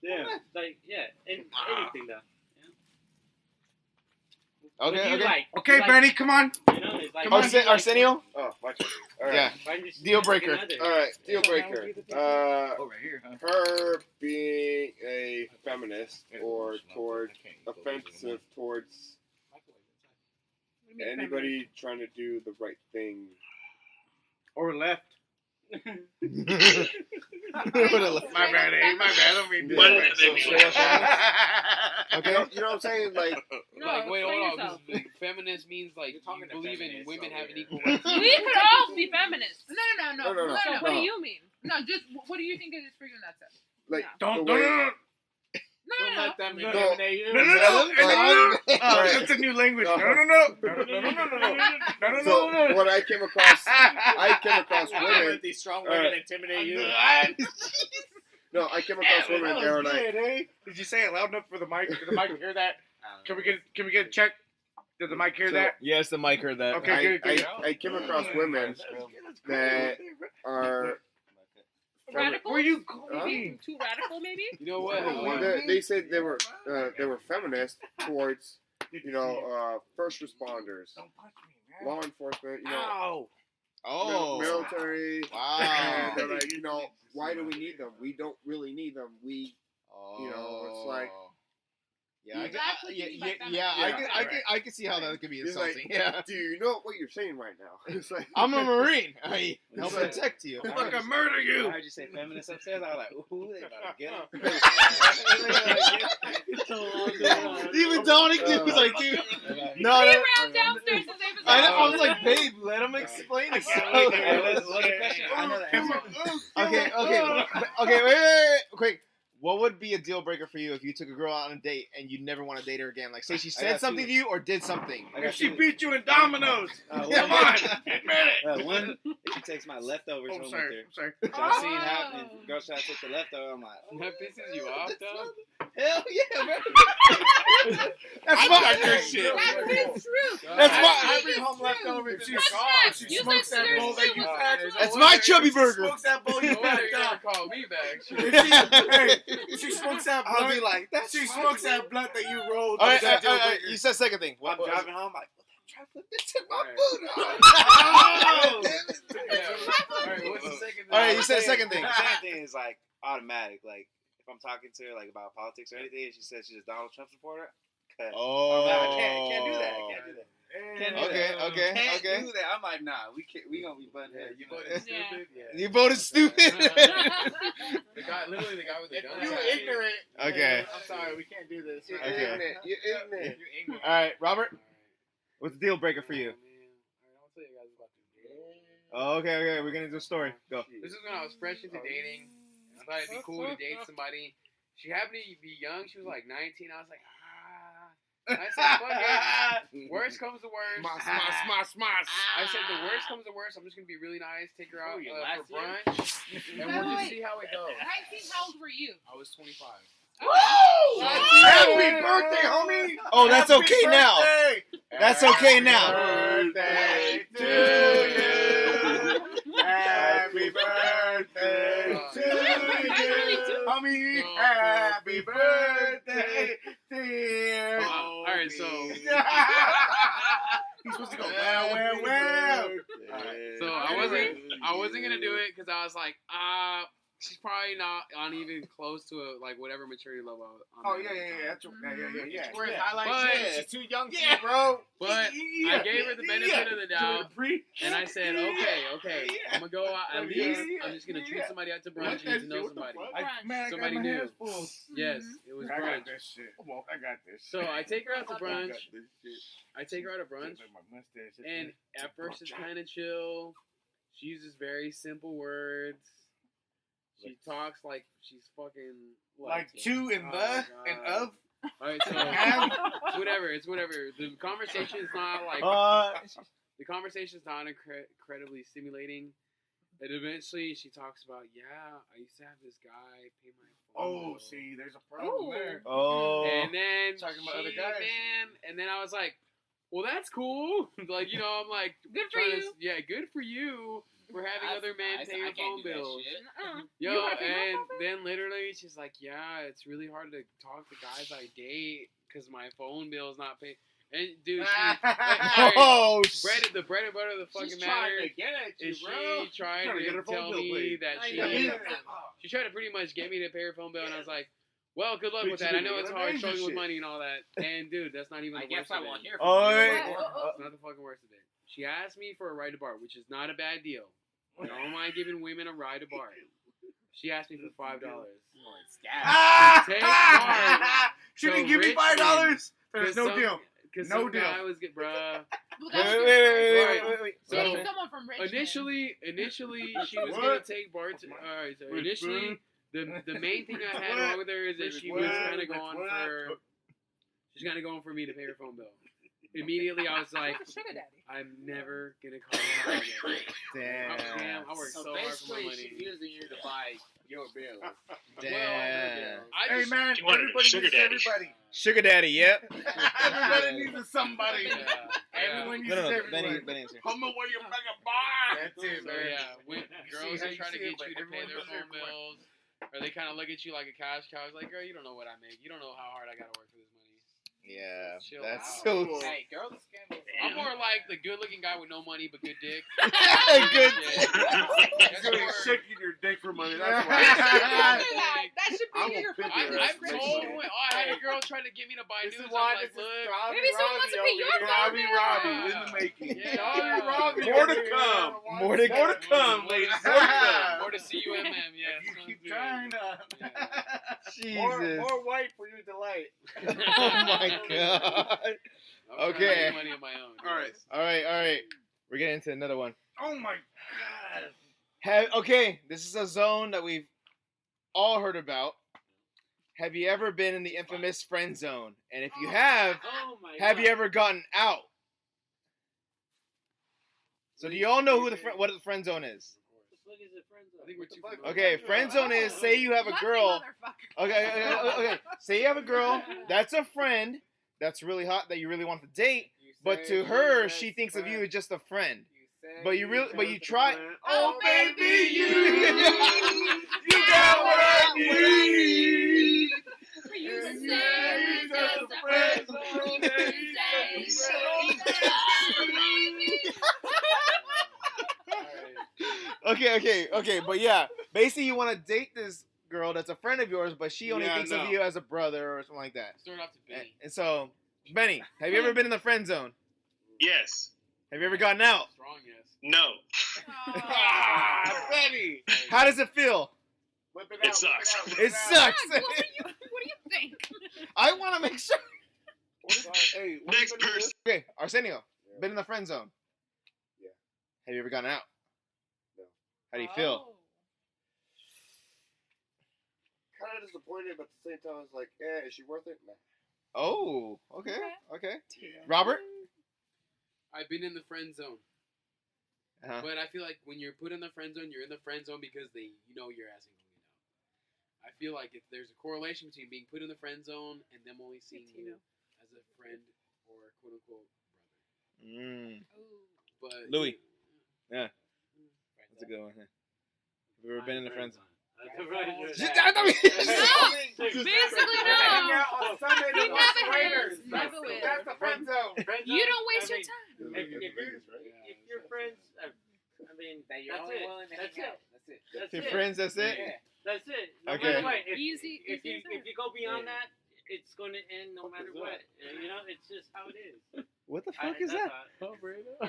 Yeah. And anything though. Okay, Benny, come on. You know, it's like Arsenio? Oh, my turn. All right. Yeah. Deal breaker. All right, deal breaker. Over here, huh? Her being a feminist or offensive towards anybody trying to do the right thing. Or left. My bad. I don't mean to. Okay, you know what I'm saying? Like wait, hold on. Feminist means like you believe in women having equal rights. We could all be feminists. No. No. What do you mean? No, just what do you think it is for you in that sense? Like Don't let them No. intimidate you. No. That's a new language. No. So what I came across women. These strong women intimidate you. No, I came across women that were like. Hey? Did you say it loud enough for the mic? Did the mic hear that? Can we get a check? Did the mic hear that? Yes, the mic heard that. Okay, good. I came across women that are. Radical? Were you maybe? Too radical, maybe? You know what? They said they were feminist towards first responders, law enforcement, military. Wow. And they're like, why do we need them? We don't really need them. It's like. Yeah, I can see how that could be It's insulting. like, do you know what you're saying right now? It's like I'm a Marine. I help protect you. I'm gonna murder you. I heard you say feminist upstairs. I was like, ooh, they about to get him. Even Dominic was like, dude. No. Ran downstairs and they was I was like, babe, let him explain it. Okay, wait, quick. What would be a deal breaker for you if you took a girl out on a date and you never want to date her again? Like, say she said something to you or did something. If she beat you in dominoes, come on, admit it. One, if she takes my leftovers home with her. I'm sorry. I've seen happen. Girl try to take the leftover. I'm like, that pisses you off, though? Hell yeah, man. That's my good shit. That's his truth. That's I bring home leftovers. If she smokes that bowl that you packed. That's my chubby burger. Smokes that bowl you packed You're up. gonna call me back. If she smokes that I'll blunt, be like, that's she smokes that blunt that you rolled. All right, you said second thing. I'm driving home, like, They took my food. Alright, what's the second thing? Alright, you said second thing. The second thing is like automatic. Like if I'm talking to her like about politics or anything, and she says she's a Donald Trump supporter. Oh, I can't do that. Can't do that. Okay. Can't do that. I'm like, nah, we gonna be butting heads. You voted stupid. Yeah. You voted stupid. The guy with the gun. You ignorant. Okay. I'm sorry, we can't do this. You're Okay. ignorant. You're ignorant. All right, Robert. What's the deal breaker for you? I'll tell you guys about Oh, okay. We're gonna do a story. Go. This is when I was fresh into dating. I thought it'd be cool to date somebody. She happened to be young. She was like 19. I was like, I said, fuck it. Worst comes to worst. Smash. I said, the worst comes to worst. I'm just going to be really nice, take her out for brunch, and we'll just see how it goes. 19, how old were you? I was 25. Woo! Happy birthday, homie! Oh, that's okay now. That's okay now. Birthday to you. Happy birthday to you. Homie, happy birthday, dear. All right, so. He's supposed to go well. So I wasn't gonna do it because I was like, she's probably not even close to like whatever maturity level. Yeah. It's worth highlighting. She's too young for you, bro. But I gave her the benefit of the doubt, and I said, okay, I'm gonna go out. At least I'm just gonna treat somebody out to brunch and get to know somebody. Somebody new. Yes, it was I brunch. got this shit. I got this. So I take her out to brunch. And at first it's kind of chill. She uses very simple words. She talks like she's fucking like to and the and of. All right, so it's whatever. The conversation is not like the conversation is not incredibly stimulating. And eventually she talks about, I used to have this guy pay my phone bill. See, there's a problem there. Oh. And then talking about other guys. And then I was like, well, that's cool. Like, I'm like, good for you. Good for you for having other men pay your phone bills. Yo, and then literally she's like, it's really hard to talk to guys I date because my phone bill is not paid. And dude, the bread and butter of the fucking matter is she trying to tell me that she tried to pretty much get me to pay her phone bill, and I was like, well, good luck with that. I know it's hard struggling with money and all that. And dude, that's not even the worst of it. I guess I won't hear from you. It's not the fucking worst of it. She asked me for a ride to bar, which is not a bad deal. Don't mind giving women a ride to BART. She asked me for $5. She didn't give me $5. There's no deal. No deal. Guy was bruh. Wait. So someone from Richmond. Initially, she was gonna take BART. All right. So initially, the main thing I had wrong with her is that she was kind of going for. She's kind of going for me to pay her phone bill. Immediately, I was like, I'm never gonna call her again. Damn, I worked so hard for my money. She's using you to buy your bill. Damn. Hey man, everybody needs everybody. Sugar daddy, yep. Everybody needs somebody. Yeah. Everyone needs everybody. Come on, where you make a bar. That's it, man. So yeah, when girls are trying to get you to pay their phone bills, or they kind of look at you like a cash cow. It's like, girl, you don't know what I make. You don't know how hard I gotta work for this money. Yeah, Chill that's out. so. Hey, girls scandal. I'm more like the good-looking guy with no money but good dick. Good. That's You're more- shaking your dick for money. That's why. That should be your fucking I've told when I had a girl trying to get me to buy This news. is why I'm like, this is look, Maybe someone wants to pay your phone bill. Robbie in the making. Yeah. Robbie. More to come. More to come, ladies. More to come. Or to CUMM, yeah. You keep trying to. Jesus. More white for your delight. Oh my God. I'm Okay. trying to make money on my own. All right. We're getting into another one. Oh my God. Okay, this is a zone that we've all heard about. Have you ever been in the infamous friend zone? And if you have, have you ever gotten out? So do you all know what the friend zone is? I think we're too. Okay, friend zone is, say you have a girl. Okay. Say you have a girl that's a friend that's really hot that you really want to date, but to her she thinks of you as just a friend. But you try. Oh baby, you got what I need. You And say you just a friend. Okay, but yeah, basically you want to date this girl that's a friend of yours, but she only thinks of you as a brother or something like that. Start off to Benny. And so, Benny, have you ever been in the friend zone? Yes. Have you ever gotten out? Strong yes. No. Benny. How does it feel? It sucks. It sucks. What do you think? I want to make sure. Hey, Next person. Okay, Arsenio, been in the friend zone. Yeah. Have you ever gotten out? No. How do you feel? Kind of disappointed, but at the same time, I was like, is she worth it? Nah. Oh, okay. Robert? I've been in the friend zone. Uh-huh. But I feel like when you're put in the friend zone, you're in the friend zone because you're asking them out. I feel like if there's a correlation between being put in the friend zone and them only seeing you as a friend or quote unquote brother. But Louis. Yeah. That's a good one. Have you ever been in the friend zone? Basically, no. He never will. That's the friend zone. You don't waste your time. If your friends, I mean, That you're that's only it. willing to That's hang it. out. That's it. That's Your it. friends, that's it? Yeah. That's it. No Okay. matter what. If Easy you go beyond that, it's going to end no matter what. It's just how it is. What the fuck is that? Oh, Brado. I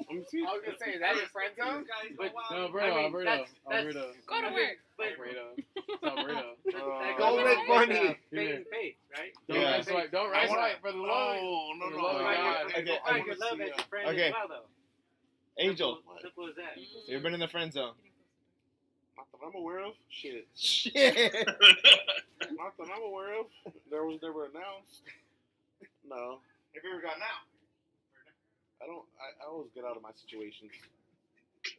was gonna say, is that your friend zone? No, Brado, Alberto. Go to work. Alberto. It's Alberto. Go make money. Faith and faith, right? Don't race right for the Lord. No. For the love of God. Okay. Find your love as your friend Okay. as well, though. Angel, Simple as that. you ever been in the friend zone? Not that I'm aware of. Shit. Shit. Not that I'm aware of. There was never announced. No. Have you ever gotten out? I always get out of my situations.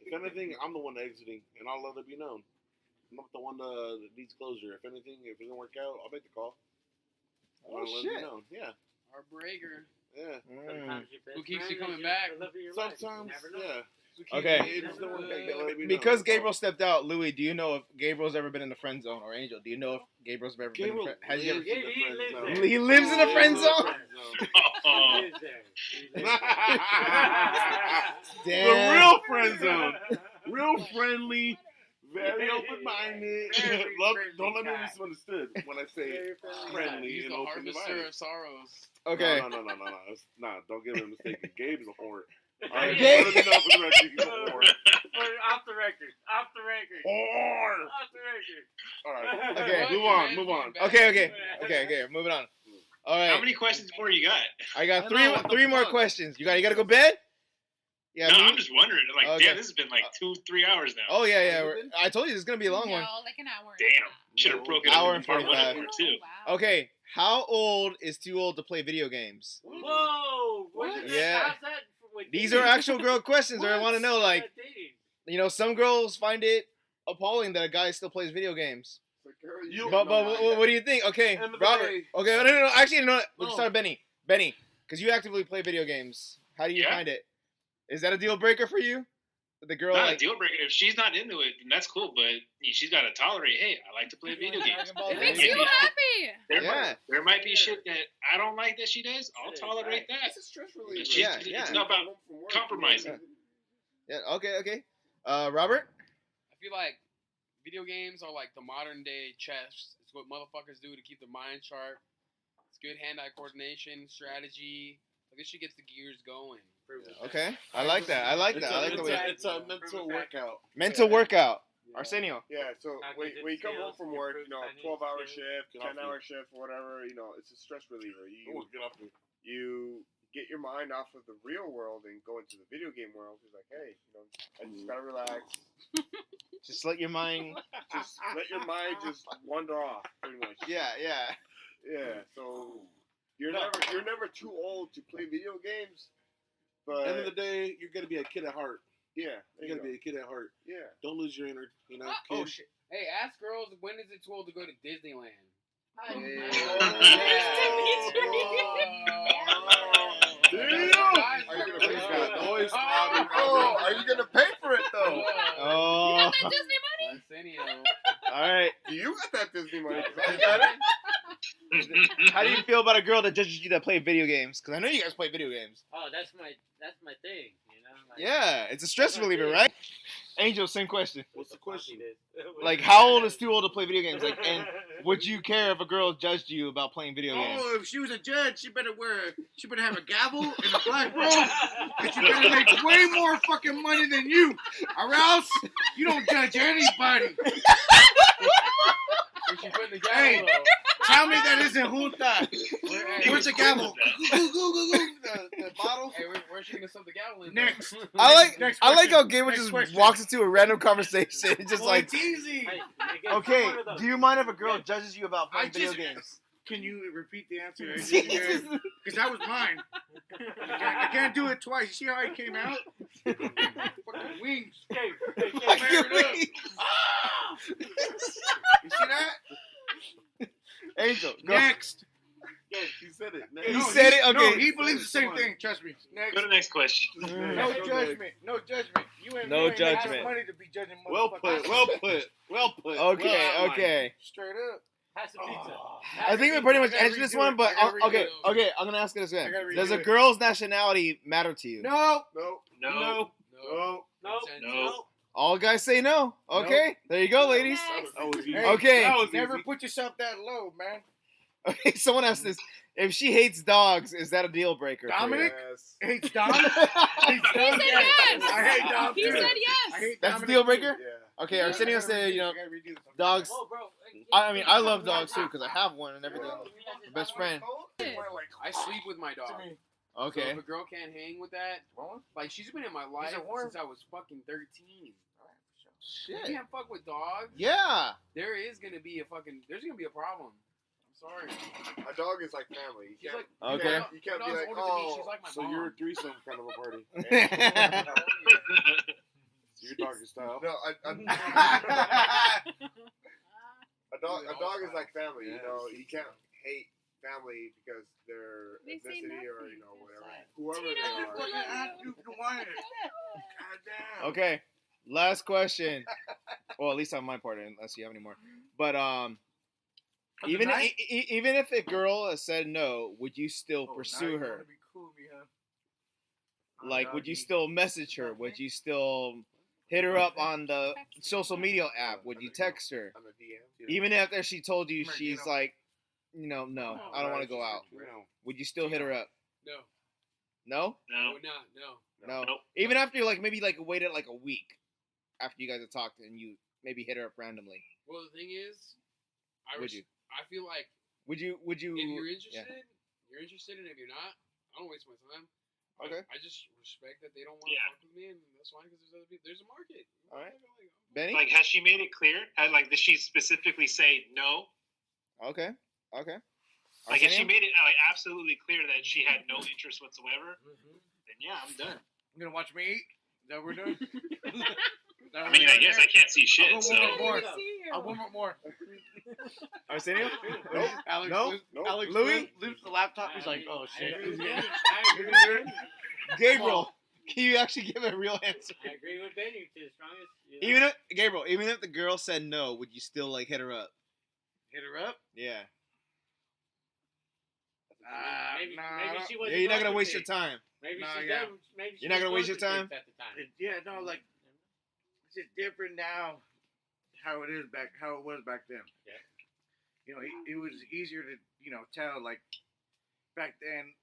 If anything, I'm the one exiting, and I'll let it be known. I'm not the one that needs closure. If anything, if it doesn't work out, I'll make the call. Oh, I'll let it shit. be known. Yeah. Our breaker. Yeah. Sometimes your best Who keeps friend you coming is back? the love of your life. You Sometimes, never know. yeah. Okay. It just don't work out. You gotta let me know. Because Gabriel stepped out, Louis, do you know if Gabriel's ever been in the friend zone? Or Angel, do you know if Gabriel's ever been in the Gabriel friend Has he ever... lives in the friend zone. He lives in the friend zone? Oh. Damn. The real friend zone. Real friendly, very open-minded. Don't let me be misunderstood when I say friendly He's and the harvester open-minded. of sorrows. Okay. No. Nah, don't get it mistaken. Gabe's a whore. Gabe. Let me know for the record, he's a whore. I'll record. Off the record. Off the record. All right. Okay. Move on. Okay. Moving on. All right. How many questions more you got? I got three more questions. You got to go bed? Yeah. No, I'm just wondering. Like, Okay. damn, this has been like 2-3 hours now. Oh yeah. I told you this is gonna be a long one. like an hour. Damn. Should have broken Hour it and in part 1 45. and part 2. Wow. Okay. How old is too old to play video games? Whoa. What? Yeah. How's that with These dating? are actual girl questions. Or I want to know, like, Dating? some girls find it appalling that a guy still plays video games. You, But what do you think? Okay, End of the Robert. day. Okay, no. Actually, you know what? We'll No. start with Benny, because you actively play video games. How do you find it? Is that a deal breaker for you? The girl, Not a deal breaker. If she's not into it, then that's cool. But she's got to tolerate. Hey, I like to play video games. It makes you happy. There might be shit that I don't like that she does. I'll tolerate that. It's a stress reliever. It's not about compromising. Yeah. Okay. Robert. I feel like video games are like the modern day chess. It's what motherfuckers do to keep their mind sharp. It's good hand-eye coordination, strategy. I guess she gets the gears going. Okay, I like that. I like the way. It's a mental workout. Mental workout. Yeah. Arsenio. Yeah, so when you come home from work, 12-hour shift, 10-hour shift, whatever, it's a stress reliever. You get your mind off of the real world and go into the video game world. It's like, hey, I just gotta relax. Just let your mind. Just let your mind just wander off, pretty much. Yeah. Yeah. So you're never too old to play video games. But End of the day, you're gonna be a kid at heart. Yeah. You gotta be a kid at heart. Yeah. Don't lose your inner, kid. Oh shit! Hey, ask girls when is it too old to go to Disneyland? Are you gonna pay for it though? Oh. You got that Disney money? All right. You got that Disney money. I got it. How do you feel about a girl that judges you that play video games? Because I know you guys play video games. Oh, that's my thing. Yeah, it's a stress reliever, right? Angel, same question. What's the question? Like, how old is too old to play video games? Like, and would you care if a girl judged you about playing video games? Oh, if she was a judge, she better have a gavel and a black robe, and she better make way more fucking money than you, or else you don't judge anybody. Hey, tell me that isn't junta. Where's the gavel? The bottle. Hey, where's she gonna stuff the gavel in? Next. I like how Gamer just walks into a random conversation. Just like, it's easy. okay, do you mind if a girl judges you about playing video games? Can you repeat the answer? Because that was mine. I can't do it twice. You see how it came out? Fucking wings. You see that? Angel, go. Next. He said it. He said it? Okay. No, he believes the same thing. Trust me. Next. Go to the next question. No judgment. No judgment. You ain't No enough judgment. money to be judging Well motherfuckers. put. Okay. Straight up. Pass the pizza. I think we pretty much answered this one, but okay, I'm gonna ask it this way: does a girl's nationality matter to you? No. All guys say no. Okay, there you go, ladies. Hey, Okay. Never put yourself that low, man. Okay, someone asked this: if she hates dogs, is that a deal breaker? Dominic hates dogs. He said yes. I hate dogs. He said yes. I hate That's a Dominic deal too. breaker. Yeah. Okay, Arsenio said dogs. Oh, bro. I mean, I love dogs too because I have one and everything. My best friend. I sleep with my dog. So Okay. if a girl can't hang with that, like she's been in my life since I was fucking 13. You Shit. can't fuck with dogs. Yeah. There's gonna be a problem. I'm sorry. A dog is like family. She's like, Okay. You can't my be dog's like, older than me. She's like my So mom. you're a threesome kind of a party. Your doggy style. No, a dog is like family. You can't hate family because their They say ethnicity or nothing. whoever they are. Goddamn. Okay. Last question. Well, at least on my part, unless you have any more. But even if a girl has said no, would you still pursue her? Like, would you still message her? Would you still hit her up on the social media app? Would you text her? On the DM. Even after she told you she's like, no, I don't want to go out. Would you still hit her up? No. No? No. No. No. Nope. Even after maybe waited like a week after you guys have talked and you maybe hit her up randomly? Well, the thing is, I feel like would you if you're interested, you're interested, and if you're not, I don't waste my time. Okay. I just respect that they don't want to fuck with me, and that's fine because there's a market. All right. Benny? Like, has she made it clear? Like, did she specifically say no? Okay. Like, if she made it like absolutely clear that she had no interest whatsoever, then yeah, I'm done. You gonna watch me eat? Is that what we're doing? I mean, I guess I can't see shit. So. I'll warm up more. Arsenio? Alex, No? Alex Louis? lifts the laptop. He's like, oh shit. Gabriel, can you actually give a real answer? I agree with Benny to the strongest. Even if the girl said no, would you still like hit her up? Hit her up? Yeah. Maybe she wasn't. Yeah, you're not gonna waste your time. Maybe you're not gonna waste your time. At the time. Yeah, no, like it's just different now. How it was back then. Yeah. You know, it was easier to tell like back then.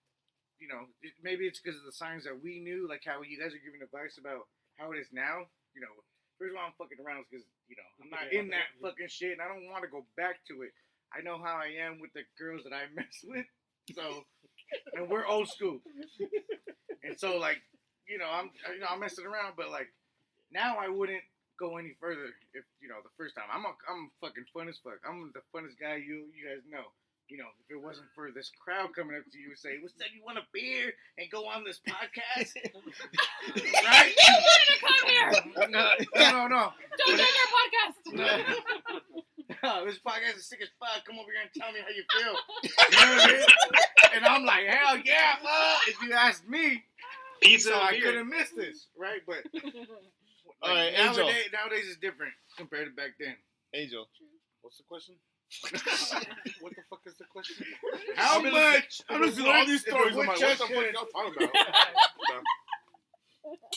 Maybe it's because of the signs that we knew, like how you guys are giving advice about how it is now. First of all, I'm fucking around because I'm not in that fucking shit, and I don't want to go back to it. I know how I am with the girls that I mess with, so and we're old school, and so like I'm messing around, but like now I wouldn't go any further if the first time. I'm fucking fun as fuck. I'm the funnest guy you guys know. If it wasn't for this crowd coming up to you and say, "What's up? You want a beer and go on this podcast?" Right? You wanted to come here. No. Don't join our podcast. No, this podcast is sick as fuck. Come over here and tell me how you feel. You know what I mean? And I'm like, hell yeah, if you ask me. Pizza so I couldn't miss this, right? But all right, Angel. Nowadays it's different compared to back then. Angel. What's the question? What the fuck is the question? How much? I'm listening to all these stories. I'm like, what the fuck y'all talking about?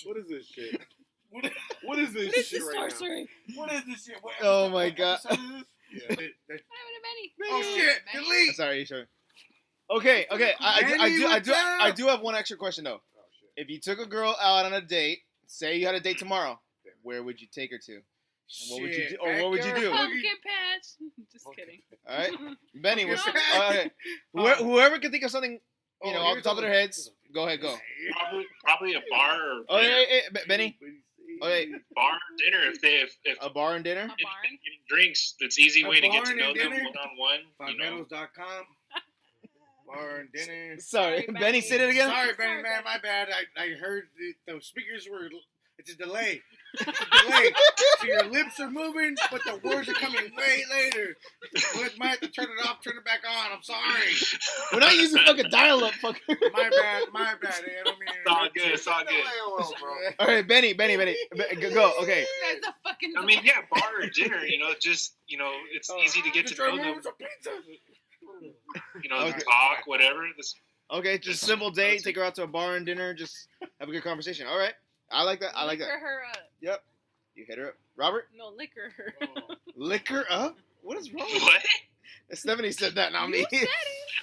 What is this shit? What is this shit right now? What is this shit? Oh my god. Yeah. Oh shit! Delete. Sorry, sure. Okay. I do have one extra question though. Oh, shit. If you took a girl out on a date, say you had a date tomorrow, where would you take her to? And what would you do? Or what would you do? Pumpkin patch. Just kidding. All right, Benny. Okay. Whoever can think of something, off the top of their heads, go ahead, go. Probably a bar. Or oh, hey, Benny. Okay. Bar and dinner. If a bar and dinner. A barn. Drinks. That's easy way to get to know them one on one. Fivemetals.com. Bar and dinner. Sorry, Benny. Say that again. Sorry, Benny, man. My bad. I heard the speakers were. It's a delay. So your lips are moving, but the words are coming way later. I might have to turn it off, turn it back on. I'm sorry. We're not using fucking dial-up, fucker. My bad. I don't mean to. It's all good. All right, Benny. Go. Okay. That's a fucking. I mean, yeah, bar or dinner. It's easy to get to know them. Talk, whatever. Okay, just simple date. Take her out to a bar and dinner. Just have a good conversation. All right. I like that. Liquor her up. Yep. You hit her up. Robert? No, liquor her. Liquor up? What is wrong with What? Stephanie said that, not me. You said it.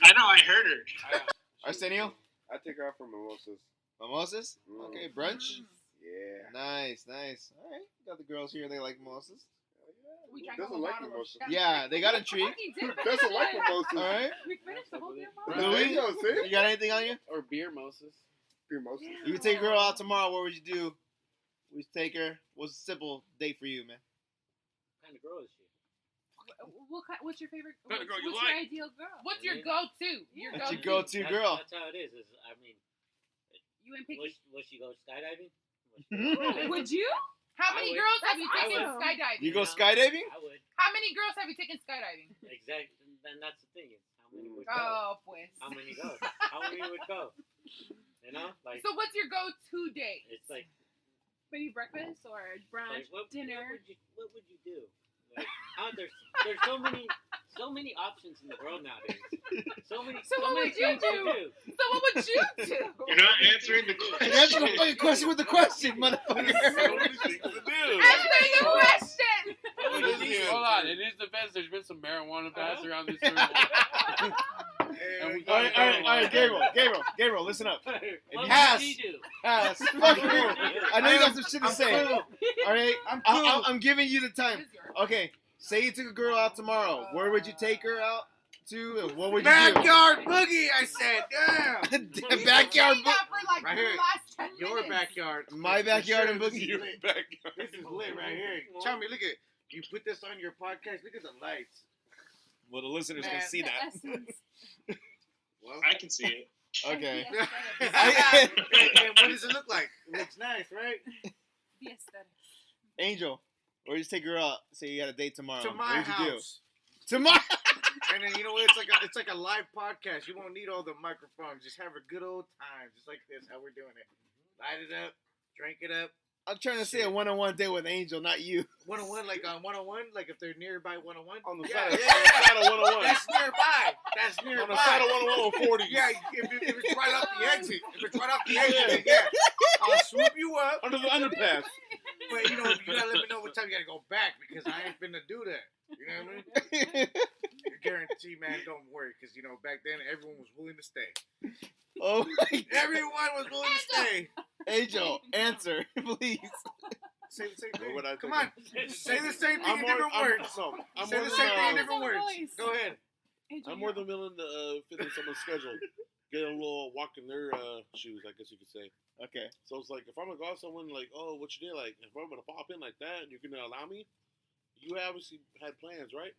I know, I heard her. Arsenio? I take her out for mimosas. Mimosas? Okay, brunch? Yeah. Nice. All right. Got the girls here. They like mimosas. We drank Doesn't a whole like bottle of mimosas. Yeah, they got intrigued. Doesn't like mimosas. All right. We finished the whole damn Louis, see? you got anything on you? Or beer moses. Mimosas. You could take a girl out tomorrow. What would you do? Would you take her? What's a simple date for you, man? What kind of girl is she? What's your favorite? Kind of girl you what's like? your ideal girl? What's your go-to? What's your go-to girl? That's how it is. I mean, You ain't picky. will she go skydiving? Would you? How many girls have you taken skydiving? You go skydiving? I would. How many girls have you taken skydiving? Exactly. Then that's the thing. Is how many would go? Oh, pues. How many go? How many would go? Like. So what's your go-to date? It's like. Maybe breakfast or brunch, dinner. What would you do? Like, there's so many options in the world nowadays. So many. So what would you do? So what would you do? You're not answering the question. Answer the fucking question with the question, motherfucker. So many things to do. Answer the question. Hold on. In his defense, there's been some marijuana passed around this room. All right, Gabriel, listen up. What Pass. would he do? Fuck you. I know you got some shit to say. Cool. All right, I'm giving you the time. Okay, say you took a girl out tomorrow. Where would you take her out to, and what would you do? Backyard boogie, I said. Damn. Backyard boogie. Right here. Your backyard. My backyard and boogie. Your backyard. This is lit right here. Tell me, look at you. Put this on your podcast. Look at the lights. Well, the listeners can see that. Well, I can see it. Okay. And what does it look like? It looks nice, right? The aesthetics. Angel, or you just take her out. Say you got a date tomorrow. To my house. To my. And then you know what? It's like a live podcast. You won't need all the microphones. Just have a good old time, just like this. How we're doing it. Light it up, drink it up. I'm trying to say a one-on-one date with Angel, not you. One-on-one, like on one-on-one, like if they're nearby one-on-one. On the side of 101. That's nearby. That's nearby. On the side of 101 40. Yeah, if it's right off the exit. If it's right off the exit, yeah. I'll swoop you up. Under the underpass. But, you know, you gotta let me know what time you gotta go back because I ain't finna do that. You know what I mean? I guarantee, man, don't worry. Because, you know, back then, everyone was willing to stay. Oh, my God. Everyone was willing to stay. Angel, answer, please. Say the same thing. What Come on. Say the same thing in different words. Say the same thing in different words. Go ahead. I'm more than willing to fit in someone's schedule. Get a little walk in their shoes, I guess you could say. Okay. So it's like, if I'm going to go out with someone, like, oh, what you did? Like, if I'm going to pop in like that and you're going to allow me, you obviously had plans, right?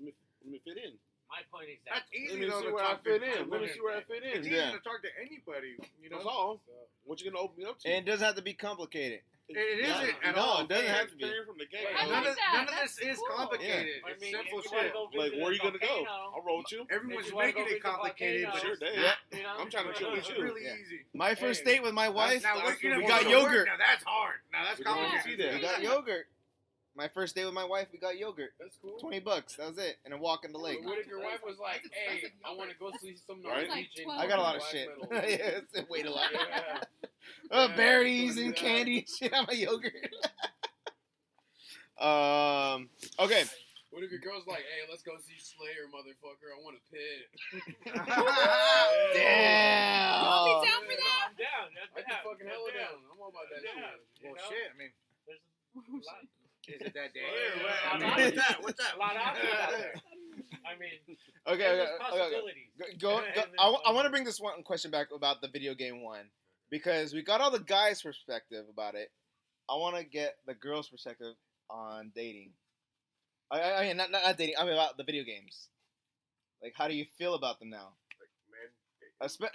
Let me fit in. My point is That's easy Let me though see to where I talk fit to. in. Let me see where I fit in. It's easy to talk to anybody. You know? That's all. What you going to open me up to? And it doesn't have to be complicated. It isn't at all. No, it doesn't have to be. From the game. None of this is complicated. I It's mean, simple if you wanna shit. go Like, visit where are you a going to go? volcano, I'll roll with you. Everyone's if you wanna making go it visit a complicated, but Sure, volcano, they. Yeah. you know, I'm trying to chill with it's you. really Yeah. easy. My first date with my wife, Now we got yogurt. Now that's hard. Now that's We don't complicated. see that. We got yogurt. My first date with my wife, we got yogurt. That's cool. $20. That was it. And a walk in the lake. But what if your wife was like, "Hey, I want to go see some Right? Norwegian"? I got a lot of black shit. metal. Yeah, it's way a lot. Yeah. Berries Yeah, and yeah. candy and shit on my yogurt. Okay. What if your girl's like, "Hey, let's go see Slayer, motherfucker. I want a pit." Damn. I'll be down for that. I'm down. I can fucking hella down. I'm all about that Yeah. shit. Well, shit. I mean, There's a lot, is it that day? Yeah. What's that? What's that? a lot of options out there. I mean, Okay. there's Okay. possibilities. Go. And I want to bring this one question back about the video game one because we got all the guys' perspective about it. I want to get the girls' perspective on dating. I mean, not dating. I mean about the video games. Like, how do you feel about them now?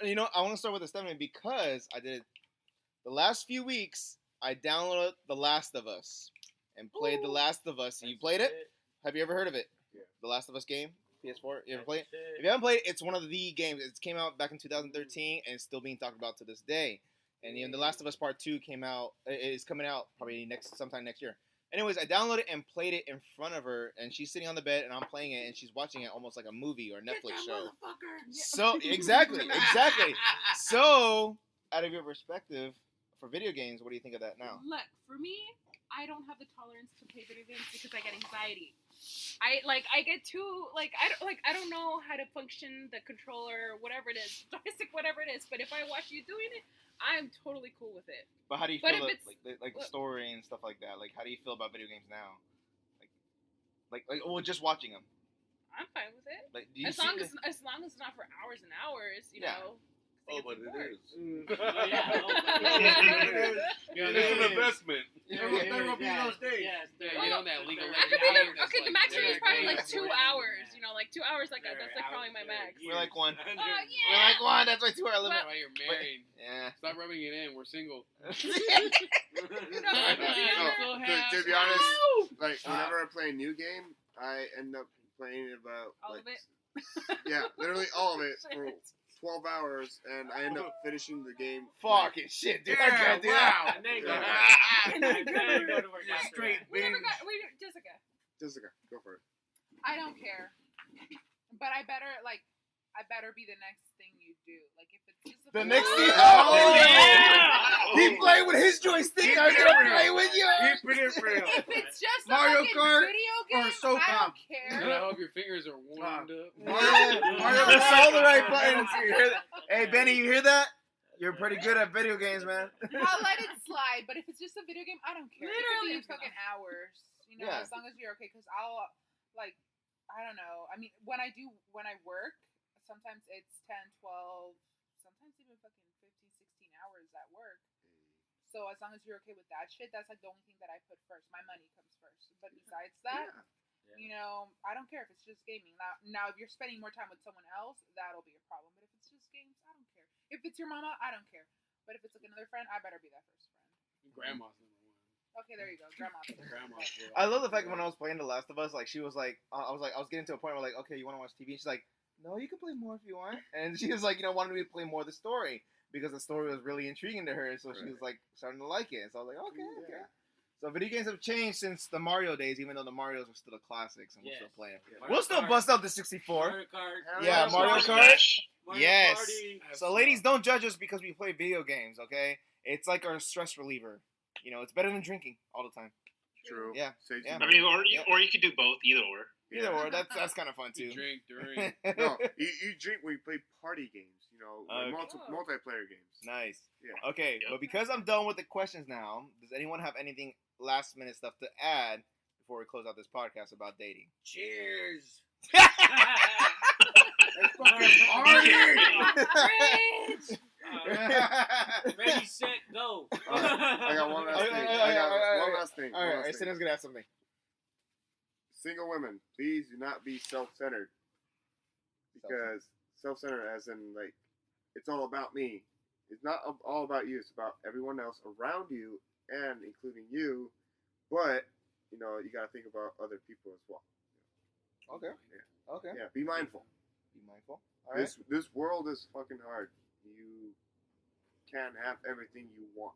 You know, I want to start with the Stephanie because I did the last few weeks. I downloaded The Last of Us and played The Last of Us. You played it? Have you ever heard of it? Yeah. The Last of Us game, PS4. You ever played it? If you haven't played it, it's one of the games. It came out back in 2013 and it's still being talked about to this day. And even The Last of Us Part 2 came out. It's coming out probably sometime next year. Anyways, I downloaded it and played it in front of her, and she's sitting on the bed, and I'm playing it, and she's watching it almost like a movie or a Netflix show. So exactly. So, out of your perspective for video games, what do you think of that now? Look, for me, I don't have the tolerance to play video games because I get anxiety. I get too I don't know how to function the controller, whatever it is, joystick, whatever it is. But if I watch you doing it, I'm totally cool with it. But how do you But feel if like the story and stuff like that? Like, how do you feel about video games now? Well, just watching them. I'm fine with it. Like, do you As long as it's not for hours and hours, you know. Oh, but it is. Yeah, It's an investment. There will be those days. Yeah, get on that League of I could Legends. be there. That's Okay, the like max is probably very like 2 hours. You know, like 2 hours. Like that's like probably my max. We're like one. Oh We're yeah. like one. That's my 2 hour limit. Why you're married? Yeah. Stop rubbing it in. We're single. To be honest, like whenever I play a new game, I end up playing about All like of it. yeah, literally all of it for 12 hours, and I end up finishing the game. Fucking shit, dude. I Yeah, can't do wow. that. And then you go, Yeah. and then you go to work after Straight that. We never binge. got. Jessica. Jessica, go for it. I don't care. But I better be the next thing you do. Like if it's just The next thing. Oh, yeah. He played with his joystick. I'm gonna play with yours. Keep it real. If it's just Mario a fucking Kart video or game, SOCOM. I don't And care. I hope your fingers are warmed up. Mario Press all the right buttons. You hear that? Hey, Benny, you hear that? You're pretty good at video games, man. I'll let it slide, but if it's just a video game, I don't care. Literally, it could be fucking hours. You know, Yeah. as long as you're okay. Because I'll, like, I don't know. I mean, when I work, sometimes it's 10, 12, sometimes even fucking 15, 16 hours at work. So as long as you're okay with that shit, that's like the only thing that I put first. My money comes first. But besides that, you know, I don't care if it's just gaming. Now, if you're spending more time with someone else, that'll be a problem. But if it's just games, I don't care. If it's your mama, I don't care. But if it's like another friend, I better be that first friend. Grandma's number one. Okay, there you go. Grandma. I love the fact that when I was playing The Last of Us, like she was like, I was getting to a point where like, okay, you want to watch TV? And she's like, no, you can play more if you want. And she was like, you know, wanted me to play more of the story because the story was really intriguing to her. So she was like starting to like it. So I was like, okay. So video games have changed since the Mario days, even though the Marios are still the classics and we'll still play them. Yeah. We'll still bust out the 64. Mario Kart. Yeah, Mario Kart. Yes. Party. So ladies, don't judge us because we play video games, okay? It's like our stress reliever. You know, it's better than drinking all the time. True. Yeah. I mean, or you could do both, either or. Either or, that's kind of fun too. You drink during. No, you drink when you play party games. You know, like multiplayer games. Nice. Yeah. Okay, but because I'm done with the questions now, does anyone have anything last minute stuff to add before we close out this podcast about dating? Cheers. Ready, set, go. I got one last thing. One last thing. All right, Arsenio's gonna have something. Single women, please do not be self-centered. Because self-centered as in, like, it's all about me. It's not all about you. It's about everyone else around you and including you. But, you know, you got to think about other people as well. Okay. Yeah. Okay. Yeah, be mindful. Be mindful. All right. This world is fucking hard. You can't have everything you want.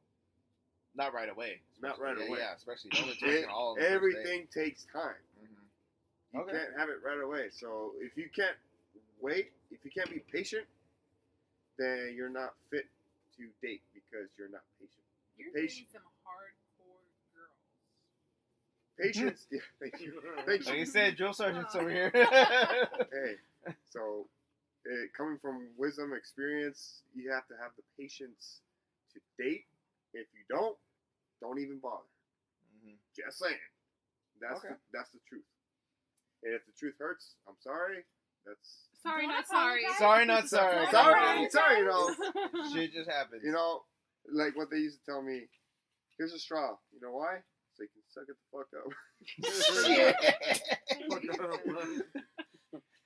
Not right away. Not right away. Yeah, especially taking all of everything takes time. Mm-hmm. You can't have it right away. So if you can't wait, if you can't be patient, then you're not fit to date because you're not patient. You're dating some hardcore girls. Patience. Yeah, thank you. Thank you. Like you said, drill sergeant's over here. Hey, so coming from wisdom, experience, you have to have the patience to date. If you don't even bother. Mm-hmm. Just saying. That's the truth. And if the truth hurts, I'm sorry. That's sorry, not sorry. Sorry, not sorry. Sorry, you know. Shit just happens. You know, like what they used to tell me. Here's a straw. You know why? So you can suck it the fuck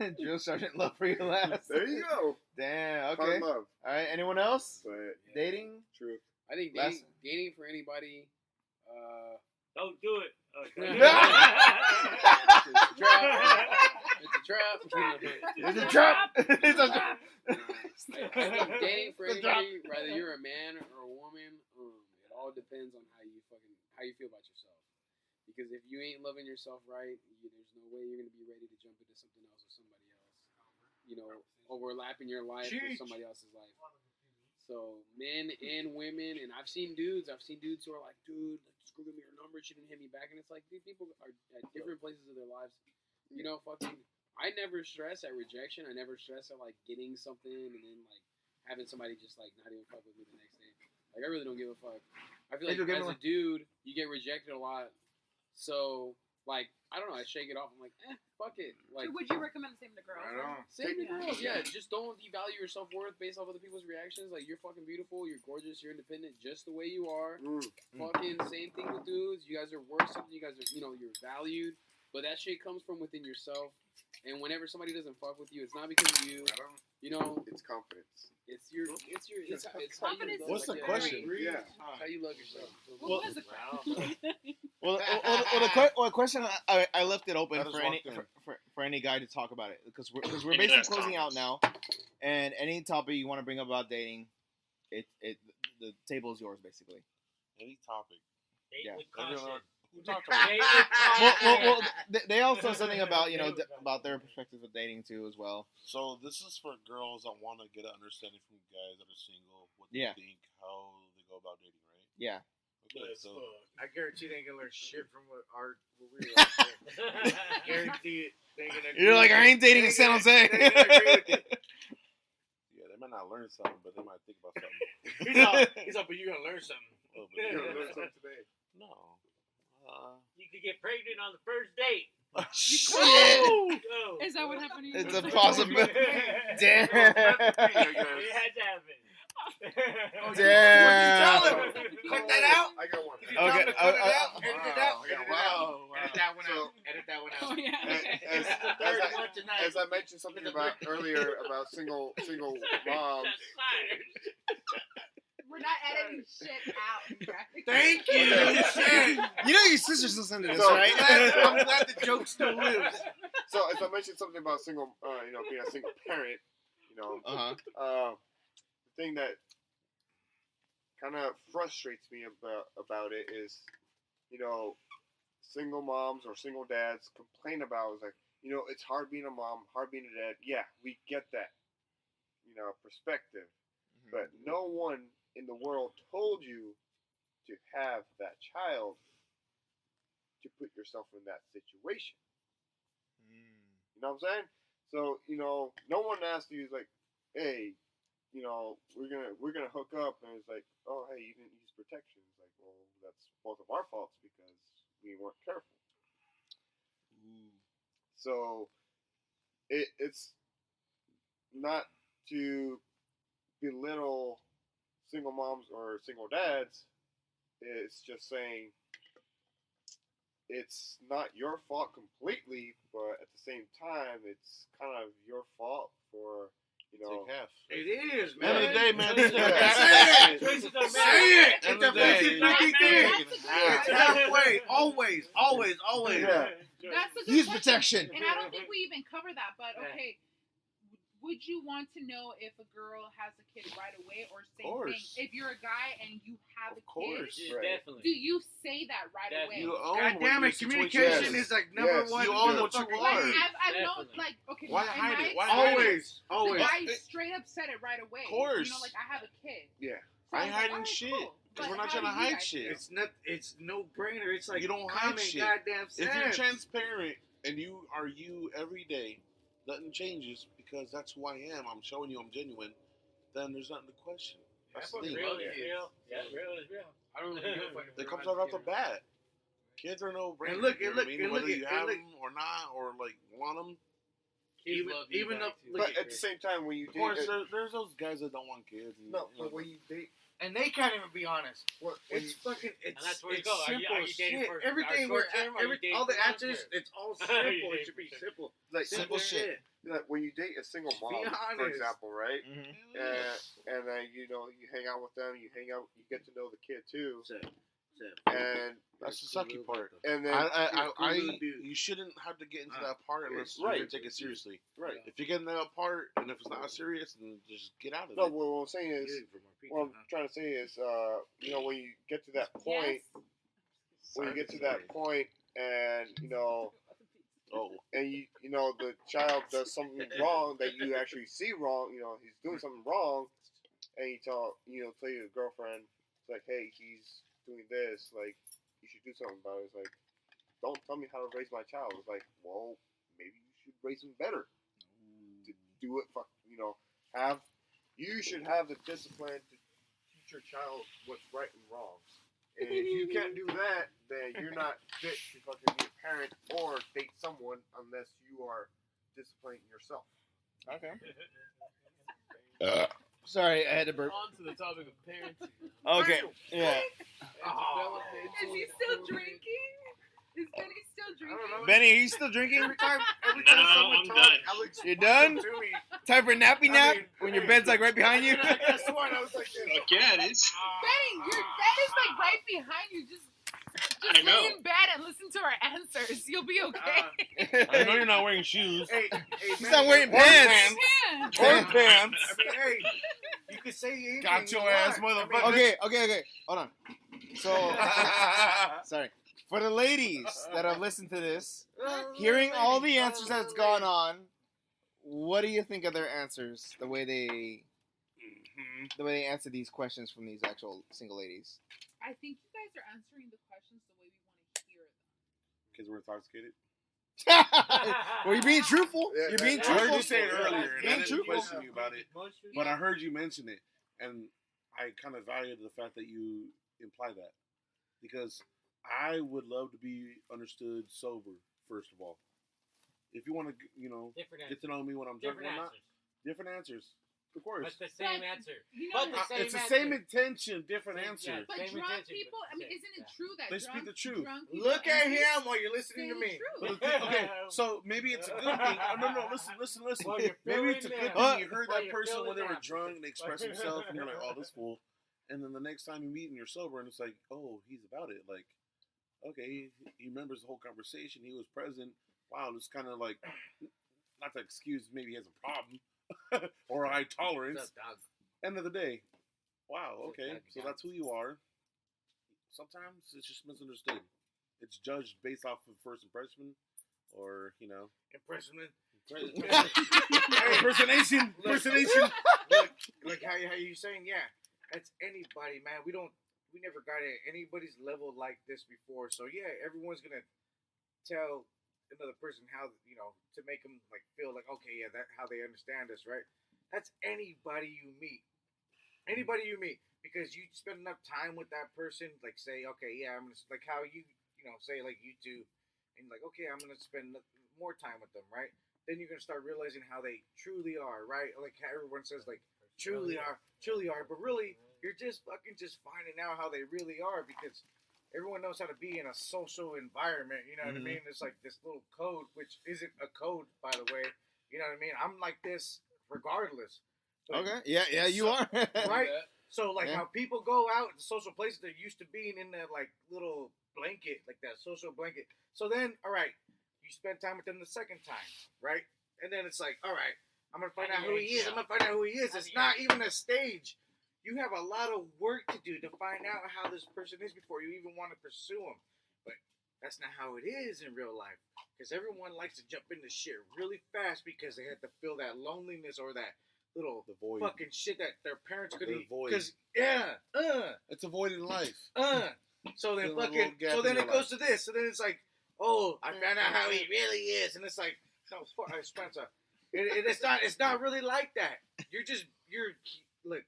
up. Drill sergeant love for your last. There you go. Damn. Okay. Fun love. All right. Anyone else? But dating. Truth. I think dating for anybody. Don't do it. It's a trap. It's a trap. I think dating for anybody, whether you're a man or a woman, it all depends on how you feel about yourself. Because if you ain't loving yourself right, there's no way you're gonna be ready to jump into something else or somebody else. You know, overlapping your life with somebody else's life. So men and women, and I've seen dudes who are like, dude, screw me your number, she didn't hit me back, and it's like, dude, people are at different places of their lives. You know, I never stress at rejection. I never stress at like getting something and then like having somebody just like not even fuck with me the next day. Like I really don't give a fuck. I feel like as a dude, you get rejected a lot. So like I don't know, I shake it off. I'm like, fuck it. Like, so would you recommend the same to girls? Same to girls, yeah. Just don't devalue your self-worth based off other people's reactions. Like, you're fucking beautiful, you're gorgeous, you're independent just the way you are. Fucking same thing with dudes. You guys are worth something. You guys are, you're valued. But that shit comes from within yourself. And whenever somebody doesn't fuck with you, it's not because of you. It's confidence. It's confidence. What's the question? Yeah. How you love yourself. The question I left it open for any guy to talk about it because we're basically closing out now, and any topic you want to bring up about dating, the table is yours basically. Any topic. Date with well, they also something about about their perspectives of dating too as well. So this is for girls that want to get an understanding from guys that are single, what they think, how they go about dating, right? Yeah. Okay, so I guarantee they ain't gonna learn shit from what we were like. Guarantee it. They ain't gonna agree. You're like, I ain't dating in San Jose. Yeah, that might not learn something, but they might think about something. he's up, but you're gonna learn something. Oh, but you're gonna learn something today. No. You could get pregnant on the first date. Oh, shit! Oh. Is that what happened to you? It's a possibility. Damn. It had to happen. Damn. Cut that out. I got one. Okay. Edit it out. Wow. Edit that one out. Edit that one out. Oh, yeah. As I mentioned something about earlier about single moms. We're not editing shit out. Thank you. Shit. You know your sister's listening to this, So- right? I'm glad the joke still lives. So as I mentioned something about single, being a single parent, the thing that kind of frustrates me about it is, single moms or single dads complain about is like, it's hard being a mom, hard being a dad. Yeah, we get that, perspective, but no one in the world told you to have that child to put yourself in that situation. You know what I'm saying? So, no one asked you like, hey, we're gonna hook up, and it's like, oh, hey, you didn't use protection. It's like, well, that's both of our faults because we weren't careful. So it's not to belittle single moms or single dads. It's just saying it's not your fault completely, but at the same time, it's kind of your fault for, Take half. It is, man. End of the day, man. Say it. It's a 50-50 thing. It's halfway. Always. Yeah. That's a good Use question. protection. And I don't think we even cover that, but okay. Would you want to know if a girl has a kid right away or same thing? If you're a guy and you have a kid, Definitely. do you say that right away? You own God damn it, communication is like number one. You own what you Like, are. I've known, like, okay, Why in hide my it? Why experience, Always. the guy straight up said it right away. Of course. Like, I have a kid. Yeah. So I ain't was like, hiding alright, shit. cool. Because But we're not how trying to do you hide guys shit. feel? It's no brainer. It's like You don't common hide shit. goddamn sense. If you're transparent and you are you every day, nothing changes because that's who I am. I'm showing you I'm genuine. Then there's nothing to question. That's the thing. Real is real. Yeah, real is real. I don't really give a fuck. It comes out off the bat. Kids are no brainer. And look, you know what I mean? Whether you have look. them or not, or like want them. Even though, But at the same time, when you Of course, date, there's those guys that don't want kids. And, no, but when you date, and they can't even be honest. when It's you- fucking. It's, And that's where you it's go. Are you simple dating shit. for Everything short term or are you dating all the for long answers. term? It's all simple. It should be simple. like Simple shit. Like when you date a single mom, for honest. example, right? Mm-hmm. And then you hang out with them, you get to know the kid too, So, and that's the sucky part. and then You shouldn't have to get into that part unless Right. you take it seriously. right. If you get into that part and if it's not serious, then just get out of No, it. what I'm saying is, what I'm trying to say is, when you get to that point, when you get to that point, and and the child does something wrong that you actually see wrong, he's doing something wrong, and you tell your girlfriend, it's like, hey, he's doing this, like, you should do something about it. It's like, don't tell me how to raise my child. It's like, well, maybe you should raise him better. To do it, you should have the discipline to teach your child what's right and wrong. And if you can't do that, then you're not fit to fucking be a parent or date someone unless you are disciplining yourself. Okay. Sorry, I had to burp. On to the topic of parenting. Okay. Yeah. Is he still drinking? Is Benny still drinking? Benny, are you still drinking? Every time I'm done. Alex, You're done? to me, Time for a nappy nap when your bed's like right behind you? I swear, I was like this. Fuck yeah, it is. Benny, your bed is like right behind you. Just I know. lay in bed and listen to our answers. You'll be okay. I know you're not wearing shoes. Hey, He's not wearing pants. Yeah. Or pants. I mean, hey, you can say anything. Got your you ass, want. motherfucker. Okay. Hold on. So, sorry. For the ladies that have listened to this, hearing all the answers that's gone on, what do you think of their answers? The way they answer these questions from these actual single ladies. I think you guys are answering the questions the way we want to hear them. Because we're intoxicated. Were you being truthful? Yeah, You're being I truthful. heard you say it earlier, and I Being didn't truthful. question you about it. But I heard you mention it, and I kind of valued the fact that you imply that. Because I would love to be understood sober, first of all. If you want to, get to know me when I'm drunk, different answers. Of course. But the same answer. It's the same intention, different answer. But drunk people, I mean, isn't it true that they speak the truth? Look at him while you're listening to me. Okay, so maybe it's a good thing. No, listen. Maybe it's a good thing you heard that person when they were drunk and they expressed themselves, and you're like, oh, this fool. And then the next time you meet and you're sober, and it's like, oh, he's about it. Like, okay, he remembers the whole conversation. He was present. Wow, it's kind of like, not to excuse maybe he has a problem or a high tolerance. End of the day, wow, okay, so that's who you are. Sometimes it's just misunderstood. It's judged based off of first impression, or impressionment. Impersonation. Like how you saying, yeah, that's anybody, man. We never got at anybody's level like this before. So yeah, everyone's gonna tell another person how to make them like feel like, okay, yeah, that how they understand us, right? That's anybody you meet, because you spend enough time with that person. Like say, okay, yeah, I'm gonna like how you say like you two, and like okay, I'm gonna spend more time with them, right? Then you're gonna start realizing how they truly are, right? Like how everyone says like truly are, but really you're just finding out how they really are, because everyone knows how to be in a social environment, you know what I mean? It's like this little code, which isn't a code, by the way. You know what I mean? I'm like this regardless. But okay. Yeah, you are. Right? So, like, how people go out in social places, they're used to being in that, like, little blanket, like that social blanket. So then, all right, you spend time with them the second time, right? And then it's like, all right, I'm going to find out who he is. It's not even a stage. You have a lot of work to do to find out how this person is before you even want to pursue them. But that's not how it is in real life. Because everyone likes to jump into shit really fast because they have to feel that loneliness or that little fucking shit that their parents could eat. Because, it's a void in life. So then it goes to this. So then it's like, oh, I found out how he really is. And it's like, no, Spencer. It's not really like that. Look.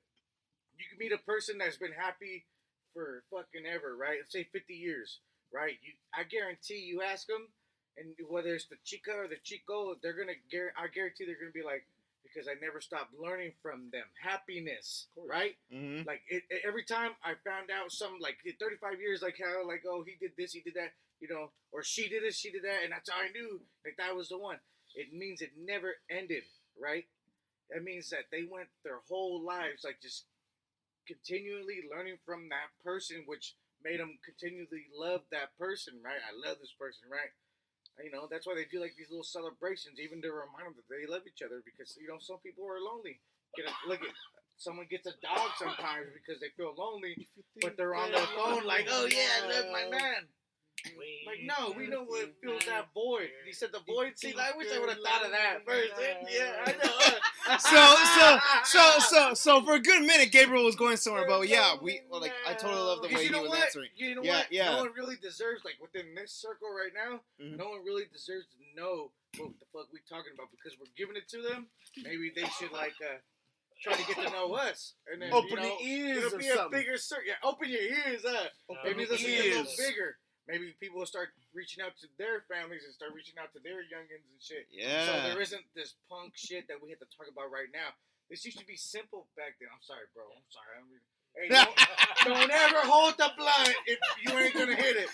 You can meet a person that's been happy for fucking ever, right? Let's say 50 years, right? I guarantee you ask them, and whether it's the chica or the chico, I guarantee they're gonna be like, because I never stopped learning from them. Happiness, right? Mm-hmm. Like every time I found out some, like 35 years, like how, like, oh, he did this, he did that, or she did this, she did that, and that's how I knew like that was the one. It means it never ended, right? That means that they went their whole lives like just continually learning from that person, which made them continually love that person, right? I love this person, right? That's why they do like these little celebrations, even to remind them that they love each other, because some people are lonely. Look at someone gets a dog sometimes because they feel lonely, but they're on their phone like, oh yeah, I love my man. Like, no, we know what fills that void. He said the void. See, I wish I would have thought of that first. Yeah, I know. So for a good minute, Gabriel was going somewhere, but yeah, I totally love the way he was answering. You know what? Yeah. No one really deserves, like, within this circle right now, no one really deserves to know what the fuck we talking about, because we're giving it to them. Maybe they should try to get to know us, and then open your ears. It'll be a bigger circle. Yeah, open your ears. Maybe this will get a little bigger. Maybe people will start reaching out to their families and start reaching out to their youngins and shit. Yeah. So there isn't this punk shit that we have to talk about right now. This used to be simple back then. I'm sorry, bro. I'm sorry. Hey, don't ever hold the blunt if you ain't gonna hit it.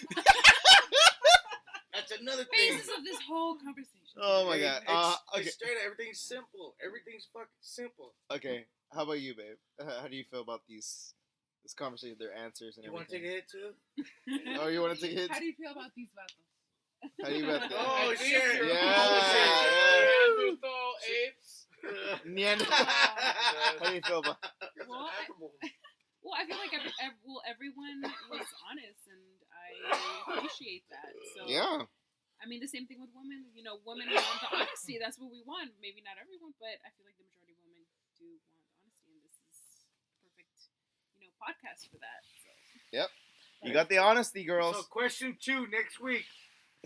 That's another thing. Basis of this whole conversation. Oh my god. It's straight. Everything's simple. Everything's fucking simple. Okay. How about you, babe? How do you feel about this conversation, their answers, and everything? You want to take a hit too? Oh, you want to take a hit? How do you feel about these vatos? How do you about that? Oh shit! Yeah. Neanderthal apes. How do you feel about? Well, I feel like everyone was honest, and I appreciate that. So yeah. I mean, the same thing with women. Women want the honesty. That's what we want. Maybe not everyone, but I feel like the majority of women do want honesty, and this is perfect, podcast for that. So. Yep. You got the honesty, girls. So question 2 next week.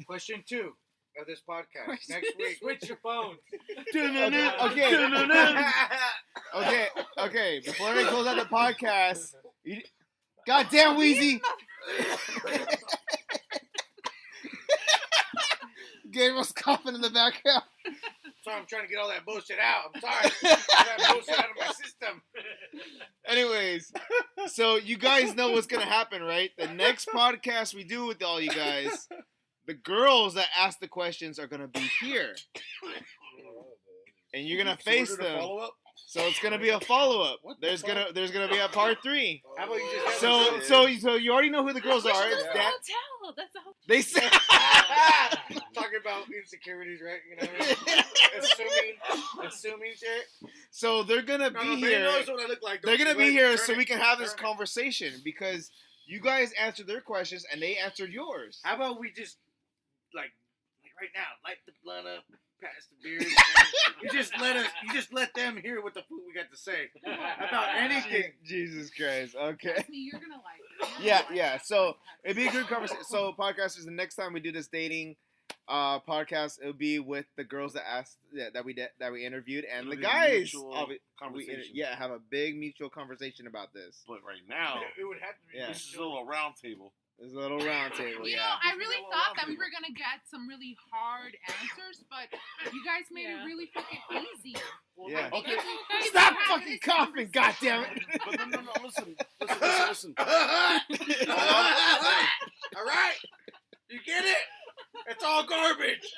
Question 2. of this podcast. Next week. Switch your phone. Okay. Before we close out the podcast, goddamn Wheezy. Gabriel's coughing in the background. Sorry, I'm trying to get all that bullshit out. I'm sorry. Get that bullshit out of my system. Anyways, so you guys know what's going to happen, right? The next podcast we do with all you guys, the girls that ask the questions are going to be here. And you're going to face them. Follow-up? So it's going to be a follow-up. There's going to be a part 3. How about you just So you already know who the girls are. It's the hotel. That's the hotel. They say talking about insecurities, right? You know what I mean? Assuming shit. So they're gonna be here. Knows what I look like. They're gonna be here so we can have this conversation because you guys answered their questions and they answered yours. How about we just like right now, light the blunt up, pass the beer. You just let them hear what the food we got to say about anything. Jesus Christ. Okay. You're gonna like it. Yeah. So it'd be a good conversation. So podcasters, the next time we do this dating podcast, it'll be with the girls that asked that we interviewed and the guys. Have a big mutual conversation about this. But right now, it would have to be. This is a little round table. There's a little round table, you know, I really thought that we were going to get some really hard answers, but you guys made it really fucking easy. Yeah. Okay. Stop fucking coughing, goddammit. But no, listen. All right. You get it? It's all garbage.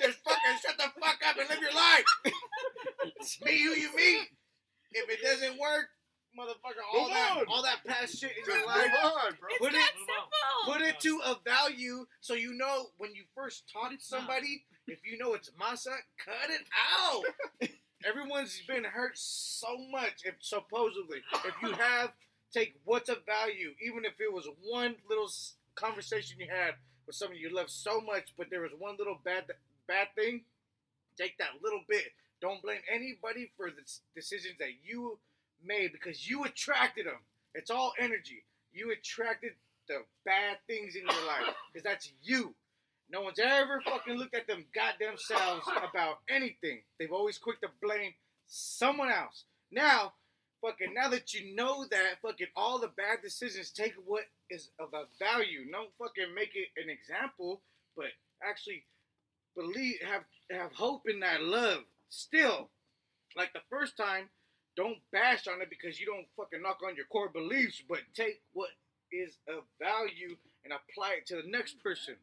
Just fucking shut the fuck up and live your life. Meet who you meet. If it doesn't work, motherfucker, all that past shit in your life, put it to a value so you know when you first talk to somebody, if you know it's masa, cut it out. Everyone's been hurt so much, supposedly. If you have, take what's of value, even if it was one little conversation you had with someone you love so much, but there was one little bad thing, take that little bit. Don't blame anybody for the decisions that you made because you attracted them. It's all energy. You attracted the bad things in your life because that's you. No one's ever fucking looked at them goddamn selves about anything. They've always quick to blame someone else. Now that you know that, fucking all the bad decisions, take what is of a value. Don't fucking make it an example, but actually believe, have hope in that love. Still, like the first time, don't bash on it because you don't fucking knock on your core beliefs, but take what is of value and apply it to the next person.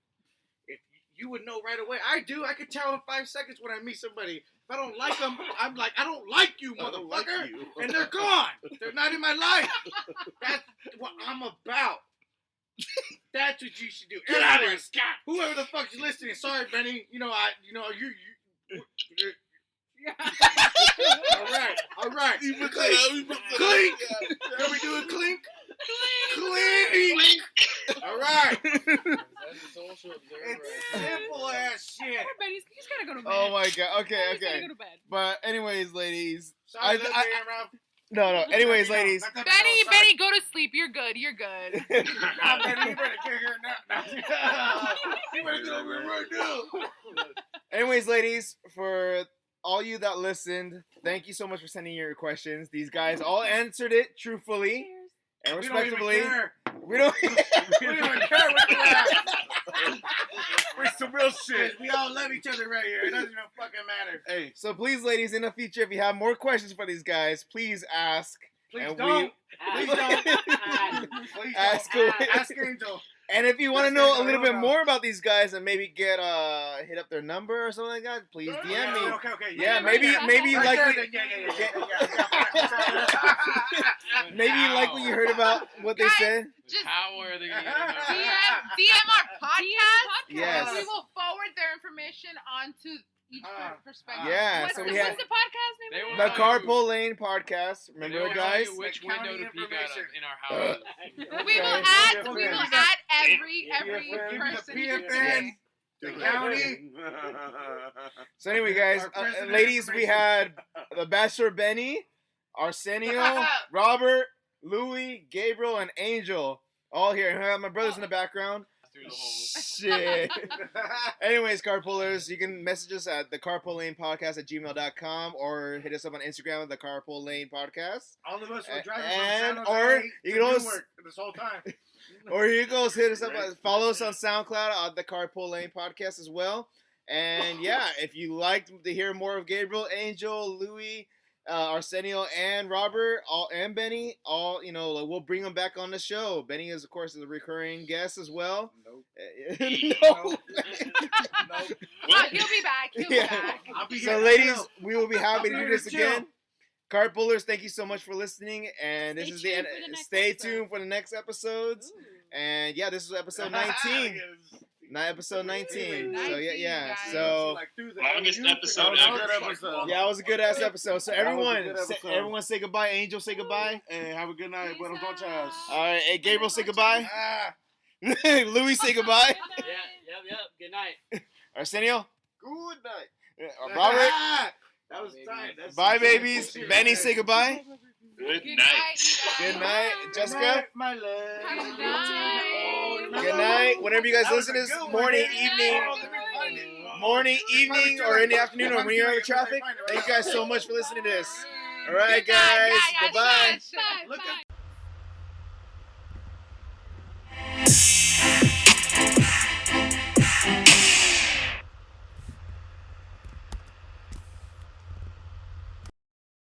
If you would know right away, I do. I could tell in 5 seconds when I meet somebody. If I don't like them, I'm like, I don't like you, motherfucker. Like you. And they're gone. They're not in my life. That's what I'm about. That's what you should do. Get out of here, Scott. Whoever the fuck's listening, sorry, Benny. You All right. Clink. Can we do a clink? Clink. All right. It's simple ass shit. Everybody, you just gotta go to bed. Oh my god. Okay. Gotta go to bed. But anyways, ladies. Sorry, No. Anyways, ladies. Benny, go to sleep. You're good. You better get here now. You better get over here right now. Anyways, ladies, for all you that listened, thank you so much for sending your questions. These guys all answered it truthfully and respectfully. We don't even care what you ask. We're some real shit. We all love each other right here. It doesn't even fucking matter. Hey. So please, ladies, in the future, if you have more questions for these guys, please ask. Please don't. Ask Angel. And if you want to know a little bit more about these guys and maybe hit up their number or something like that, please DM me. Okay. Yeah, maybe you like maybe you like what you heard about what they said. How are they going to DM our podcast. Yes. We will forward their information onto each perspective. Yeah. What's So the we have podcast name? the Carpool Lane podcast. Remember, guys? Which window to peek out of in our house. We will add every person. PFN, the county. So anyway, guys, ladies, we had the Bachelor Benny, Arsenio, Robert, Louis, Gabriel, and Angel all here. And I have my brothers in the background. Shit. Anyways, carpoolers, you can message us at the Carpool Lane Podcast at gmail.com or hit us up on Instagram at the Carpool Lane Podcast. All of us were driving and from San or Jose you to can also Newark this whole time. or you can also hit us up, follow us on SoundCloud at the Carpool Lane Podcast as well. And yeah, if you liked to hear more of Gabriel, Angel, Louis, Arsenio, and Robert, and Benny, we'll bring them back on the show. Benny is, of course, a recurring guest as well. Nope. No. He'll be back. He'll be back. I'll be So, here. ladies, we will be happy to do this again. Carpoolers, thank you so much for listening, and this is the end. Stay tuned for the next episodes. Ooh. And yeah, this is episode 19. Not episode 19. So yeah. So longest episode ever. Yeah, it was a good ass episode. So everyone say goodbye. Angel, say goodbye. Hey, have a good night. Buenos noches. All right, hey Gabriel, say goodbye. Louis, say goodbye. Yep. Good night. Arsenio. Good night. Robert. That was time. Bye, babies. Benny, say goodbye. Good night. Good night. Jessica. My love. Good night. Whenever you guys listen to this, morning, evening, or in the afternoon, or when you're in the traffic. Thank you guys so much for listening to this. All right, guys. Goodbye. Look at